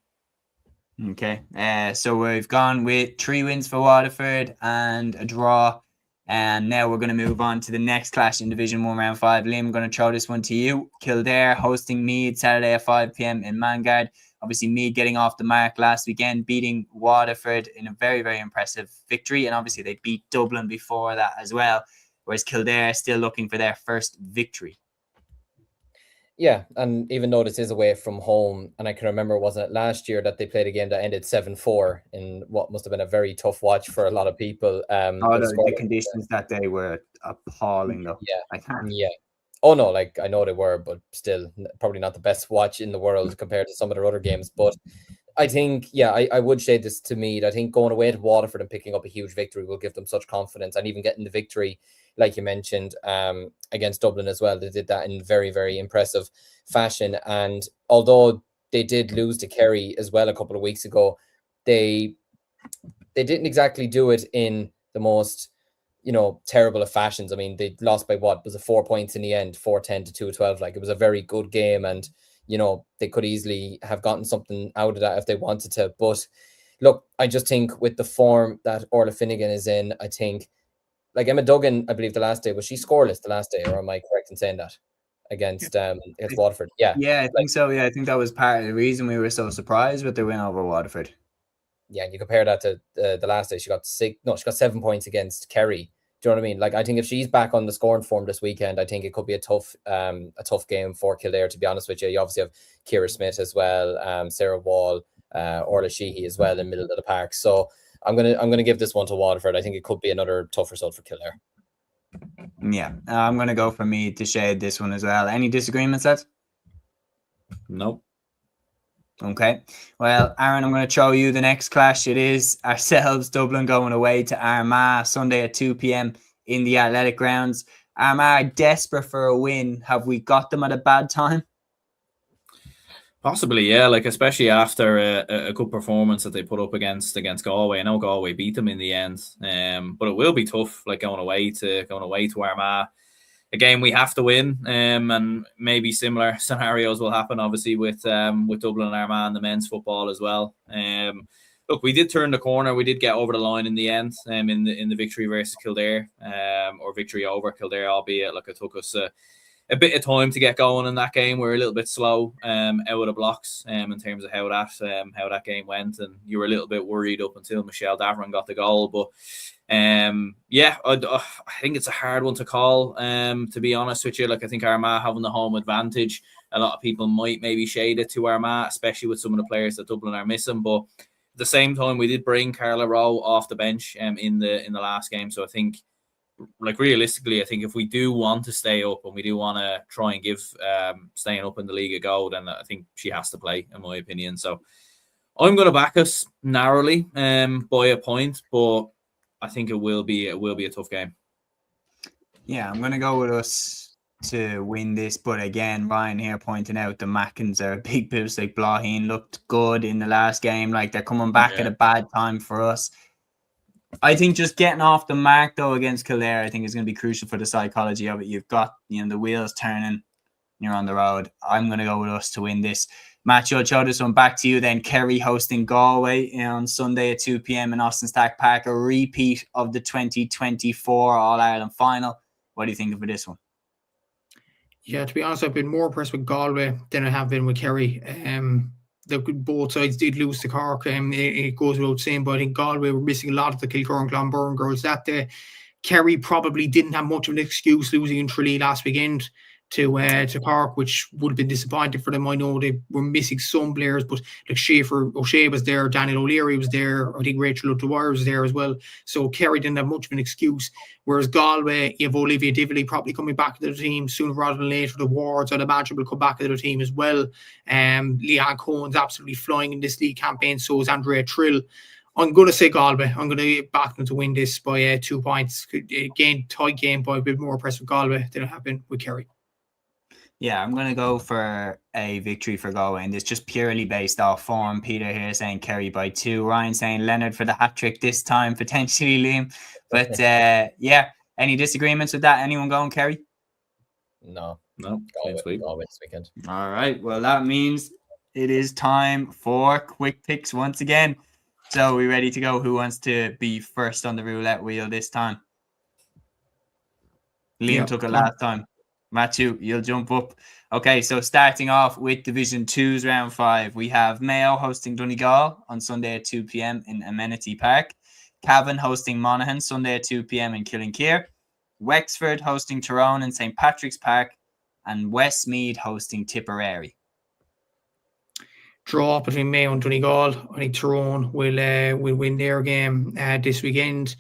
Okay, so we've gone with 3 wins for Waterford and a draw. And now we're going to move on to the next clash in Division 1 Round 5. Liam, I'm going to throw this one to you. Kildare hosting Meath Saturday at 5 p.m. in Mangard. Obviously, Meath getting off the mark last weekend, beating Waterford in a very, very impressive victory. And obviously, they beat Dublin before that as well. Whereas Kildare still looking for their first victory. Yeah, and even though this is away from home, and I can remember, wasn't it last year that they played a game that ended 7-4 in what must have been a very tough watch for a lot of people. The conditions that day were appalling, though. Yeah. Oh no, like I know they were, but still probably not the best watch in the world compared to some of their other games. But I think, I would say this to Meath. I think going away to Waterford and picking up a huge victory will give them such confidence, and even getting the victory, like you mentioned, against Dublin as well. They did that in very, very impressive fashion. And although they did lose to Kerry as well a couple of weeks ago, they didn't exactly do it in the most, terrible of fashions. I mean, they lost by was it 4 points in the end, 4-10 to 2-12. Like, it was a very good game, and they could easily have gotten something out of that if they wanted to. But look, I just think with the form that Orla Finnegan is in, I think, like Emma Duggan, I believe the last day, was she scoreless the last day, or am I correct in saying that? Against Waterford. Yeah, I think so. Yeah, I think that was part of the reason we were so surprised with the win over Waterford. Yeah, and you compare that to the last day, she got 7 points against Kerry. Do you know what I mean? Like, I think if she's back on the scoring form this weekend, I think it could be a tough game for Kildare, to be honest with you. You obviously have Ciara Smith as well, Sarah Wall, Orla Sheehy as well in the middle of the park. So I'm gonna give this one to Waterford. I think it could be another tough result for Kildare. Yeah, I'm gonna go for Meath to shade this one as well. Any disagreements, lads? Nope. Okay. Well, Aaron, I'm going to show you the next clash. It is ourselves, Dublin, going away to Armagh Sunday at 2 p.m. in the Athletic Grounds. Armagh are desperate for a win. Have we got them at a bad time? Possibly, yeah. Like, especially after a good performance that they put up against Galway. I know Galway beat them in the end, but it will be tough. Like, going away to Armagh, a game we have to win, and maybe similar scenarios will happen, obviously, with Dublin and Armagh and the men's football as well. Look, we did turn the corner. We did get over the line in the end, in the victory versus Kildare, or victory over Kildare, albeit like it took us a bit of time to get going in that game. We were a little bit slow out of the blocks in terms of how that game went, and you were a little bit worried up until Michelle Davern got the goal. But I think it's a hard one to call, to be honest with you. Like, I think Armagh having the home advantage, a lot of people might maybe shade it to Armagh, especially with some of the players that Dublin are missing. But at the same time, we did bring Carla Rowe off the bench in the last game. So I think, like, realistically, I think if we do want to stay up and we do want to try and give staying up in the league a go, then I think she has to play, in my opinion. So I'm going to back us narrowly by a point, but I think it will be a tough game. Yeah, I'm going to go with us to win this. But again, Ryan here pointing out the Mackins are a big boost. Like, Blaheen looked good in the last game. Like, they're coming back at a bad time for us. I think just getting off the mark, though, against Kildare, I think is going to be crucial for the psychology of it. You've got, the wheels turning. You're on the road. I'm going to go with us to win this. Matthew, I'll show this one back to you then. Kerry hosting Galway on Sunday at 2 p.m. in Austin Stack Park, a repeat of the 2024 All-Ireland final. What do you think of this one? Yeah, to be honest, I've been more impressed with Galway than I have been with Kerry. Both sides did lose to Cork, it goes without saying, but I think Galway were missing a lot of the Kilcorn Clonburn girls that day. Kerry probably didn't have much of an excuse losing in Tralee last weekend to Cork, which would have been disappointing for them. I know they were missing some players, but like O'Shea was there, Daniel O'Leary was there, I think Rachel O'Dwyer was there as well. So Kerry didn't have much of an excuse. Whereas Galway, you have Olivia Dively probably coming back to the team sooner rather than later. The Wards, I'd imagine, will come back to the team as well. Leanne Cohen's absolutely flying in this league campaign, so is Andrea Trill. I'm going to say Galway. I'm going to back them to win this by 2 points. Again, tight game, but a bit more impressed with Galway than I have been with Kerry. Yeah, I'm going to go for a victory for Galway, and it's just purely based off form. Peter here saying Kerry by 2. Ryan saying Leonard for the hat-trick this time, potentially, Liam. But, any disagreements with that? Anyone going Kerry? No, No, clean sweep. Galway this weekend. All right. Well, that means it is time for quick picks once again. So, we ready to go? Who wants to be first on the roulette wheel this time? Liam took it last time. Matthew, you'll jump up. Okay, so starting off with Division 2's round 5, we have Mayo hosting Donegal on Sunday at 2 p.m. in Amenity Park. Cavan hosting Monaghan Sunday at 2 p.m. in Cúilín. Wexford hosting Tyrone in St. Patrick's Park. And Westmeath hosting Tipperary. Draw between Mayo and Donegal. I think Tyrone will win their game this weekend.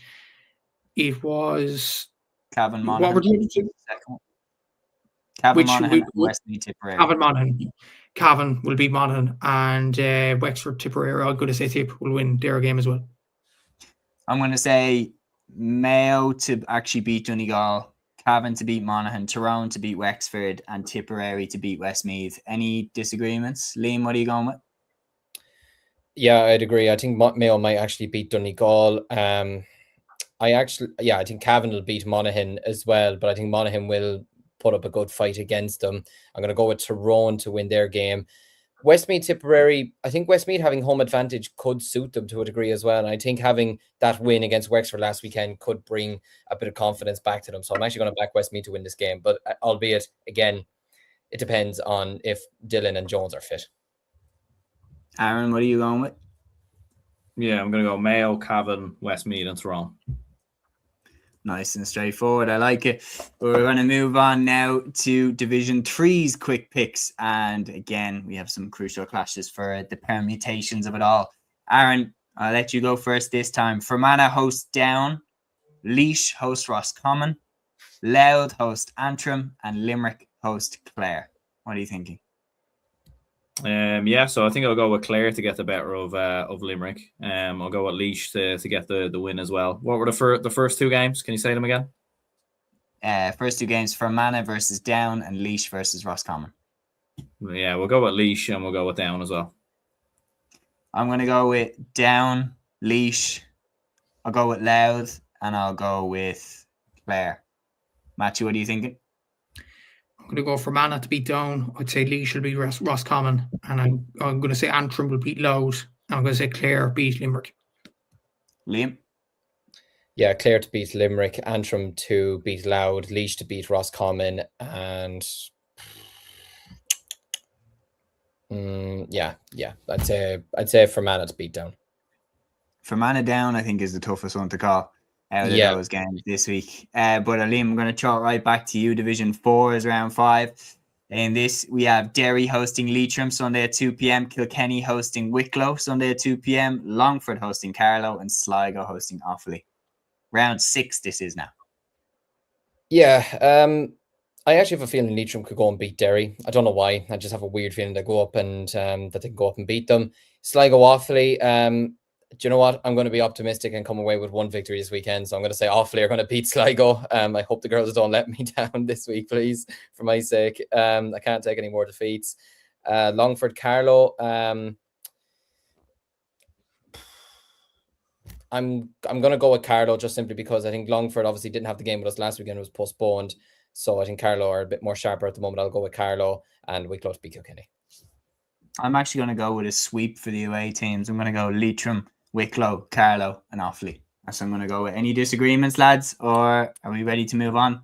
It was Cavan Monaghan. What were you saying? Cavan Monaghan and Westmeath Tipperary. Cavan Monaghan. Cavan will beat Monaghan, and Wexford Tipperary. I'm going to say Tip will win their game as well. I'm going to say Mayo to actually beat Donegal, Cavan to beat Monaghan, Tyrone to beat Wexford, and Tipperary to beat Westmeath. Any disagreements? Liam, what are you going with? Yeah, I'd agree. I think Mayo might actually beat Donegal. I think Cavan will beat Monaghan as well, but I think Monaghan will put up a good fight against them. I'm going to go with Tyrone to win their game. Westmeath Tipperary, I think Westmeath having home advantage could suit them to a degree as well. And I think having that win against Wexford last weekend could bring a bit of confidence back to them. So I'm actually going to back Westmeath to win this game. But albeit, again, it depends on if Dillon and Jones are fit. Aaron, what are you going with? Yeah, I'm going to go Mayo, Cavan, Westmeath, and Tyrone. Nice and straightforward. I like it. We're going to move on now to Division 3's quick picks. And again, we have some crucial clashes for the permutations of it all. Aaron, I'll let you go first this time. Fermanagh hosts Down, Laois hosts Roscommon, Louth host Antrim, and Limerick host Clare. What are you thinking? So I think I'll go with Clare to get the better of Limerick. I'll go with Laois to get the win as well. What were the first two games? Can you say them again? First two games, Fermanagh versus Down and Laois versus Roscommon. Yeah, we'll go with Laois and we'll go with Down as well. I'm going to go with Down, Laois. I'll go with Louth and I'll go with Clare. Matthew, what are you thinking? I'm going to go for Fermanagh to beat Down. I'd say Laois will beat Roscommon. And I'm going to say Antrim will beat Louth. And I'm going to say Clare beat Limerick. Liam? Yeah, Clare to beat Limerick, Antrim to beat Louth, Laois to beat Roscommon, and I'd say Fermanagh to beat Down. Fermanagh Down, I think, is the toughest one to call out of those games this week. But Liam, I'm going to throw it right back to you. Division 4 is round 5. In this, we have Derry hosting Leitrim Sunday at 2 p.m. Kilkenny hosting Wicklow Sunday at 2 p.m. Longford hosting Carlow and Sligo hosting Offaly. Round 6 this is now. Yeah, I actually have a feeling Leitrim could go and beat Derry. I don't know why. I just have a weird feeling they go up and that they can go up and beat them. Sligo Offaly, do you know what? I'm going to be optimistic and come away with one victory this weekend. So I'm going to say Offaly are going to beat Sligo. I hope the girls don't let me down this week, please, for my sake. I can't take any more defeats. Longford Carlow. I'm going to go with Carlow just simply because I think Longford obviously didn't have the game with us last weekend. It was postponed. So I think Carlow are a bit more sharper at the moment. I'll go with Carlow and Wicklow to beat Kilkenny. I'm actually going to go with a sweep for the away teams. I'm going to go Leitrim, Wicklow, Carlow, and Offaly. So I'm going to go with any disagreements, lads, or are we ready to move on?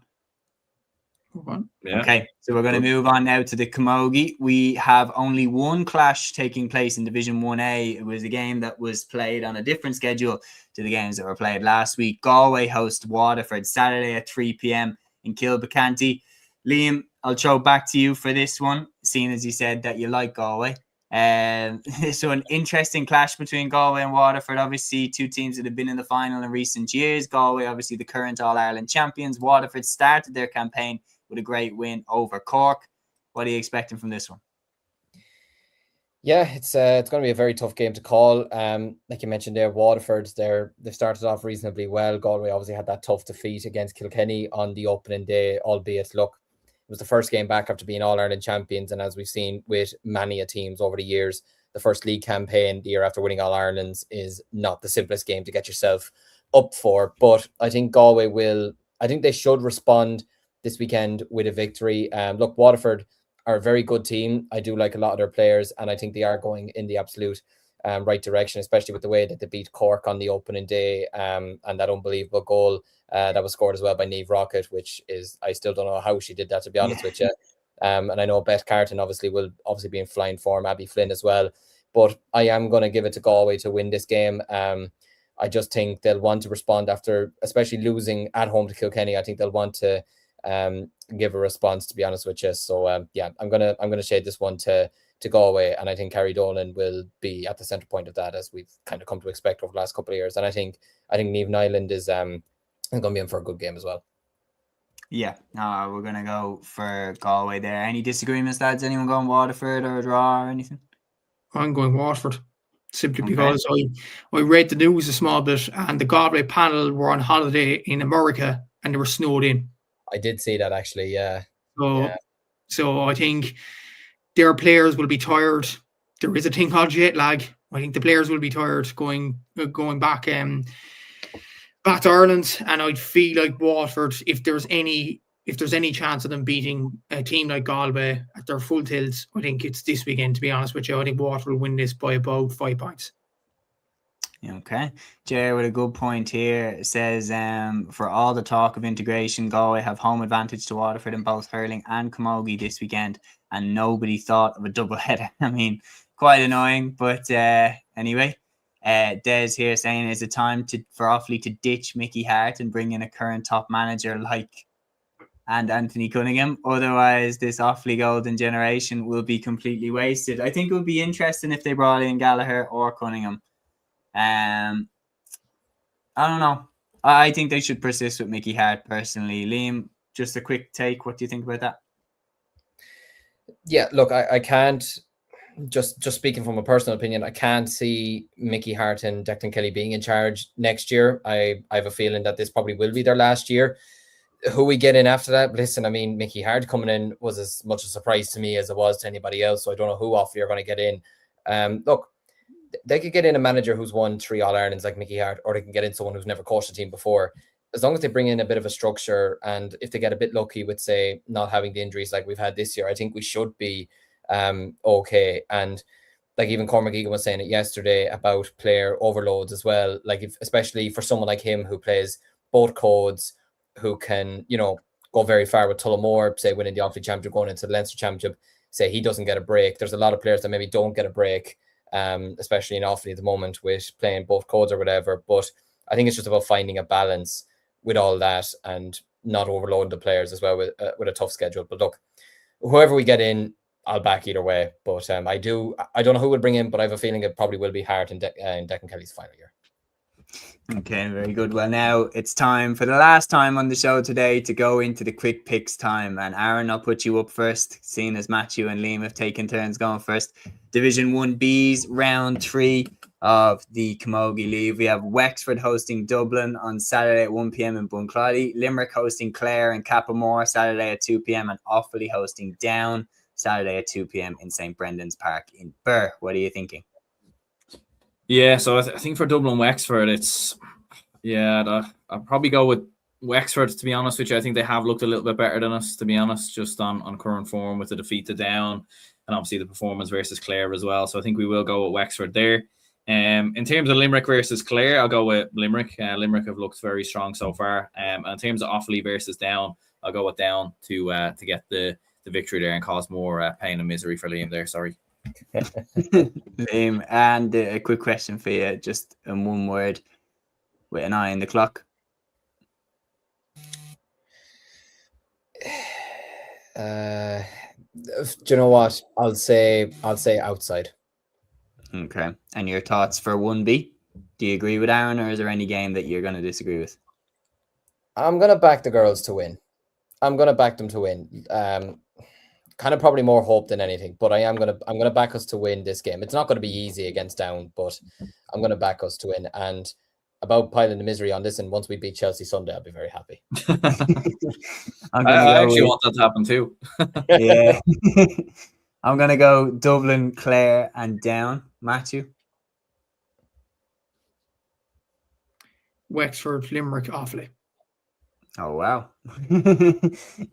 Move on. Yeah. Okay, so we're going to move on now to the Camogie. We have only one clash taking place in Division 1A. It was a game that was played on a different schedule to the games that were played last week. Galway host Waterford Saturday at 3 p.m. in Kilbecanty. Liam, I'll throw back to you for this one, seeing as you said that you like Galway. So an interesting clash between Galway and Waterford. Obviously, two teams that have been in the final in recent years. Galway, obviously the current All-Ireland champions. Waterford started their campaign with a great win over Cork. What are you expecting from this one? Yeah, it's going to be a very tough game to call. Like you mentioned there, Waterford, they've started off reasonably well. Galway obviously had that tough defeat against Kilkenny on the opening day, albeit, look, it was the first game back after being All-Ireland champions. And as we've seen with many teams over the years, the first league campaign the year after winning All-Irelands is not the simplest game to get yourself up for. But I think Galway I think they should respond this weekend with a victory. Look, Waterford are a very good team. I do like a lot of their players, and I think they are going in the absolute right direction, especially with the way that they beat Cork on the opening day, and that unbelievable goal that was scored as well by Niamh Rocket, which is, I still don't know how she did that, to be honest with you. And I know Beth Carton will be in flying form, Abby Flynn as well. But I am going to give it to Galway to win this game. I just think they'll want to respond after, especially losing at home to Kilkenny. I think they'll want to give a response, to be honest with you. So I'm gonna shade this one to Galway, and I think Carrie Dolan will be at the centre point of that, as we've kind of come to expect over the last couple of years. And I think Niamh Nyland is going to be in for a good game as well. Yeah, we're going to go for Galway there. Any disagreements, lads? Anyone going Waterford or a draw or anything? I'm going Waterford, simply because I read the news a small bit, and the Galway panel were on holiday in America and they were snowed in. I did see that, actually, yeah. So I think their players will be tired. There is a thing called jet lag. I think the players will be tired going back to Ireland, and I'd feel like Waterford, if there's any chance of them beating a team like Galway at their full tilt, I think it's this weekend, to be honest with you. I think Waterford will win this by about 5 points. Okay. Jerry with a good point here. It says, for all the talk of integration, Galway have home advantage to Waterford in both hurling and camogie this weekend, and nobody thought of a double header. I mean, quite annoying, but anyway. Des here saying, is it time for Offaly to ditch Mickey Hart and bring in a current top manager like Anthony Cunningham? Otherwise, this Offaly golden generation will be completely wasted. I think it would be interesting if they brought in Gallagher or Cunningham. I don't know. I think they should persist with Mickey Hart personally. Liam, just a quick take. What do you think about that? Yeah, look, I can't. Just speaking from a personal opinion, I can't see Mickey Hart and Declan Kelly being in charge next year. I have a feeling that this probably will be their last year. Who we get in after that? Listen, I mean, Mickey Hart coming in was as much a surprise to me as it was to anybody else. So I don't know who Offaly are going to get in. Look, they could get in a manager who's won 3 All-Irelands like Mickey Hart, or they can get in someone who's never coached a team before. As long as they bring in a bit of a structure, and if they get a bit lucky with, say, not having the injuries like we've had this year, I think we should be okay. And like even Cormac Egan was saying it yesterday about player overloads as well, like especially for someone like him who plays both codes, who can go very far with Tullamore, say winning the Offaly Championship, going into the Leinster Championship, say he doesn't get a break. There's a lot of players that maybe don't get a break, especially in Offaly at the moment with playing both codes or whatever. But I think it's just about finding a balance with all that and not overloading the players as well with a tough schedule. But look, whoever we get in, I'll back either way. But I don't know who would bring in, but I have a feeling it probably will be Hart in Declan Kelly's final year. Okay, very good. Well, now it's time for the last time on the show today to go into the quick picks time. And Aaron, I'll put you up first, seeing as Matthew and Liam have taken turns going first. Division 1B's round 3 of the Camogie League. We have Wexford hosting Dublin on Saturday at 1 p.m. in Bunclody, Limerick hosting Clare and Cappamore Saturday at 2 p.m. and Offaly hosting Down Saturday at 2 p.m. in St. Brendan's Park in Birr. What are you thinking? Yeah, so I think for Dublin Wexford, I'll probably go with Wexford, to be honest with you. I think they have looked a little bit better than us, to be honest, just on current form with the defeat to Down and obviously the performance versus Clare as well. So I think we will go with Wexford there. In terms of Limerick versus Clare, I'll go with Limerick. Limerick have looked very strong so far. And in terms of Offaly versus Down, I'll go with Down to get the victory there and cause more pain and misery for Liam there. Sorry. Liam, and a quick question for you, just in one word, with an eye on the clock. Do you know what? I'll say outside. Okay. And your thoughts for 1B? Do you agree with Aaron, or is there any game that you're going to disagree with? I'm going to back the girls to win. I'm going to back them to win. Kind of probably more hope than anything, but I'm gonna back us to win this game. It's not going to be easy against Down, but I'm going to back us to win. And about piling the misery on this, and once we beat Chelsea Sunday, I'll be very happy. I actually want that to happen too. Yeah. I'm going to go Dublin, Clare and Down. Matthew? Wexford, Limerick, Offaly. Oh, wow.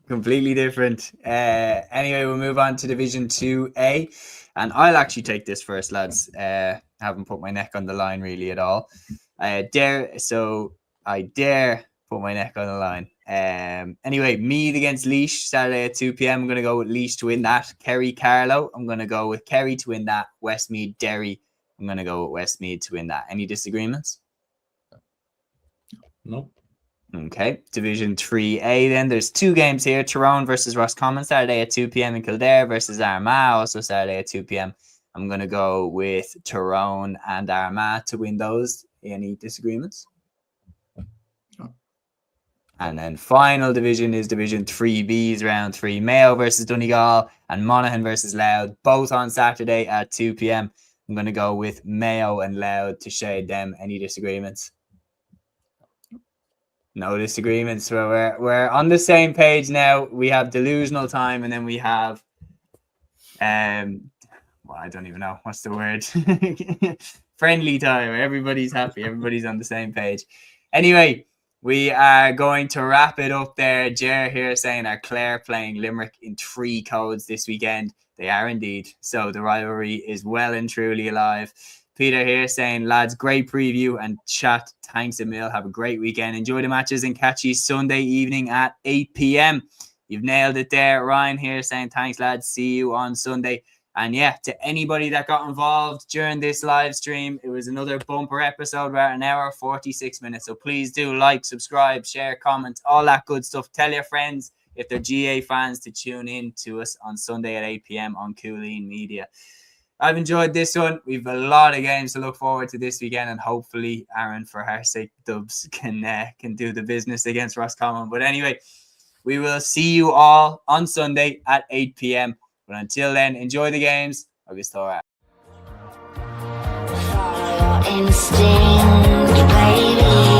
Completely different. Anyway, we'll move on to Division 2A. And I'll actually take this first, lads. Haven't put my neck on the line really at all. I dare put my neck on the line. Anyway, Meath against Laois, Saturday at 2 p.m. I'm going to go with Laois to win that. Kerry Carlow, I'm going to go with Kerry to win that. Westmeath Derry, I'm going to go with Westmeath to win that. Any disagreements? No. Okay, Division 3A then. There's 2 games here. Tyrone versus Roscommon, Saturday at 2 p.m. and Kildare versus Armagh, also Saturday at 2 p.m. I'm going to go with Tyrone and Armagh to win those. Any disagreements? No. And then final division is Division 3B's round 3. Mayo versus Donegal and Monaghan versus Louth, both on Saturday at 2 p.m. I'm going to go with Mayo and Louth to shade them. Any disagreements? No disagreements. So we're on the same page now. We have delusional time, and then we have well, I don't even know what's the word. Friendly time. Everybody's happy. Everybody's on the same page. Anyway, we are going to wrap it up there. Jer here saying are Clare playing Limerick in 3 codes this weekend. They are indeed. So the rivalry is well and truly alive. Peter here saying, lads, great preview and chat. Thanks a mil. Have a great weekend. Enjoy the matches and catch you Sunday evening at 8 p.m. You've nailed it there. Ryan here saying, thanks, lads. See you on Sunday. And yeah, to anybody that got involved during this live stream, it was another bumper episode, about an hour, 46 minutes. So please do like, subscribe, share, comment, all that good stuff. Tell your friends, if they're GA fans, to tune in to us on Sunday at 8 p.m. on Cúilín Media. I've enjoyed this one. We've a lot of games to look forward to this weekend, and hopefully Aaron, for her sake, Dubs can do the business against Roscommon. But anyway, we will see you all on Sunday at 8 p.m. But until then, enjoy the games. Agus Tóra. Follow your instinct, baby.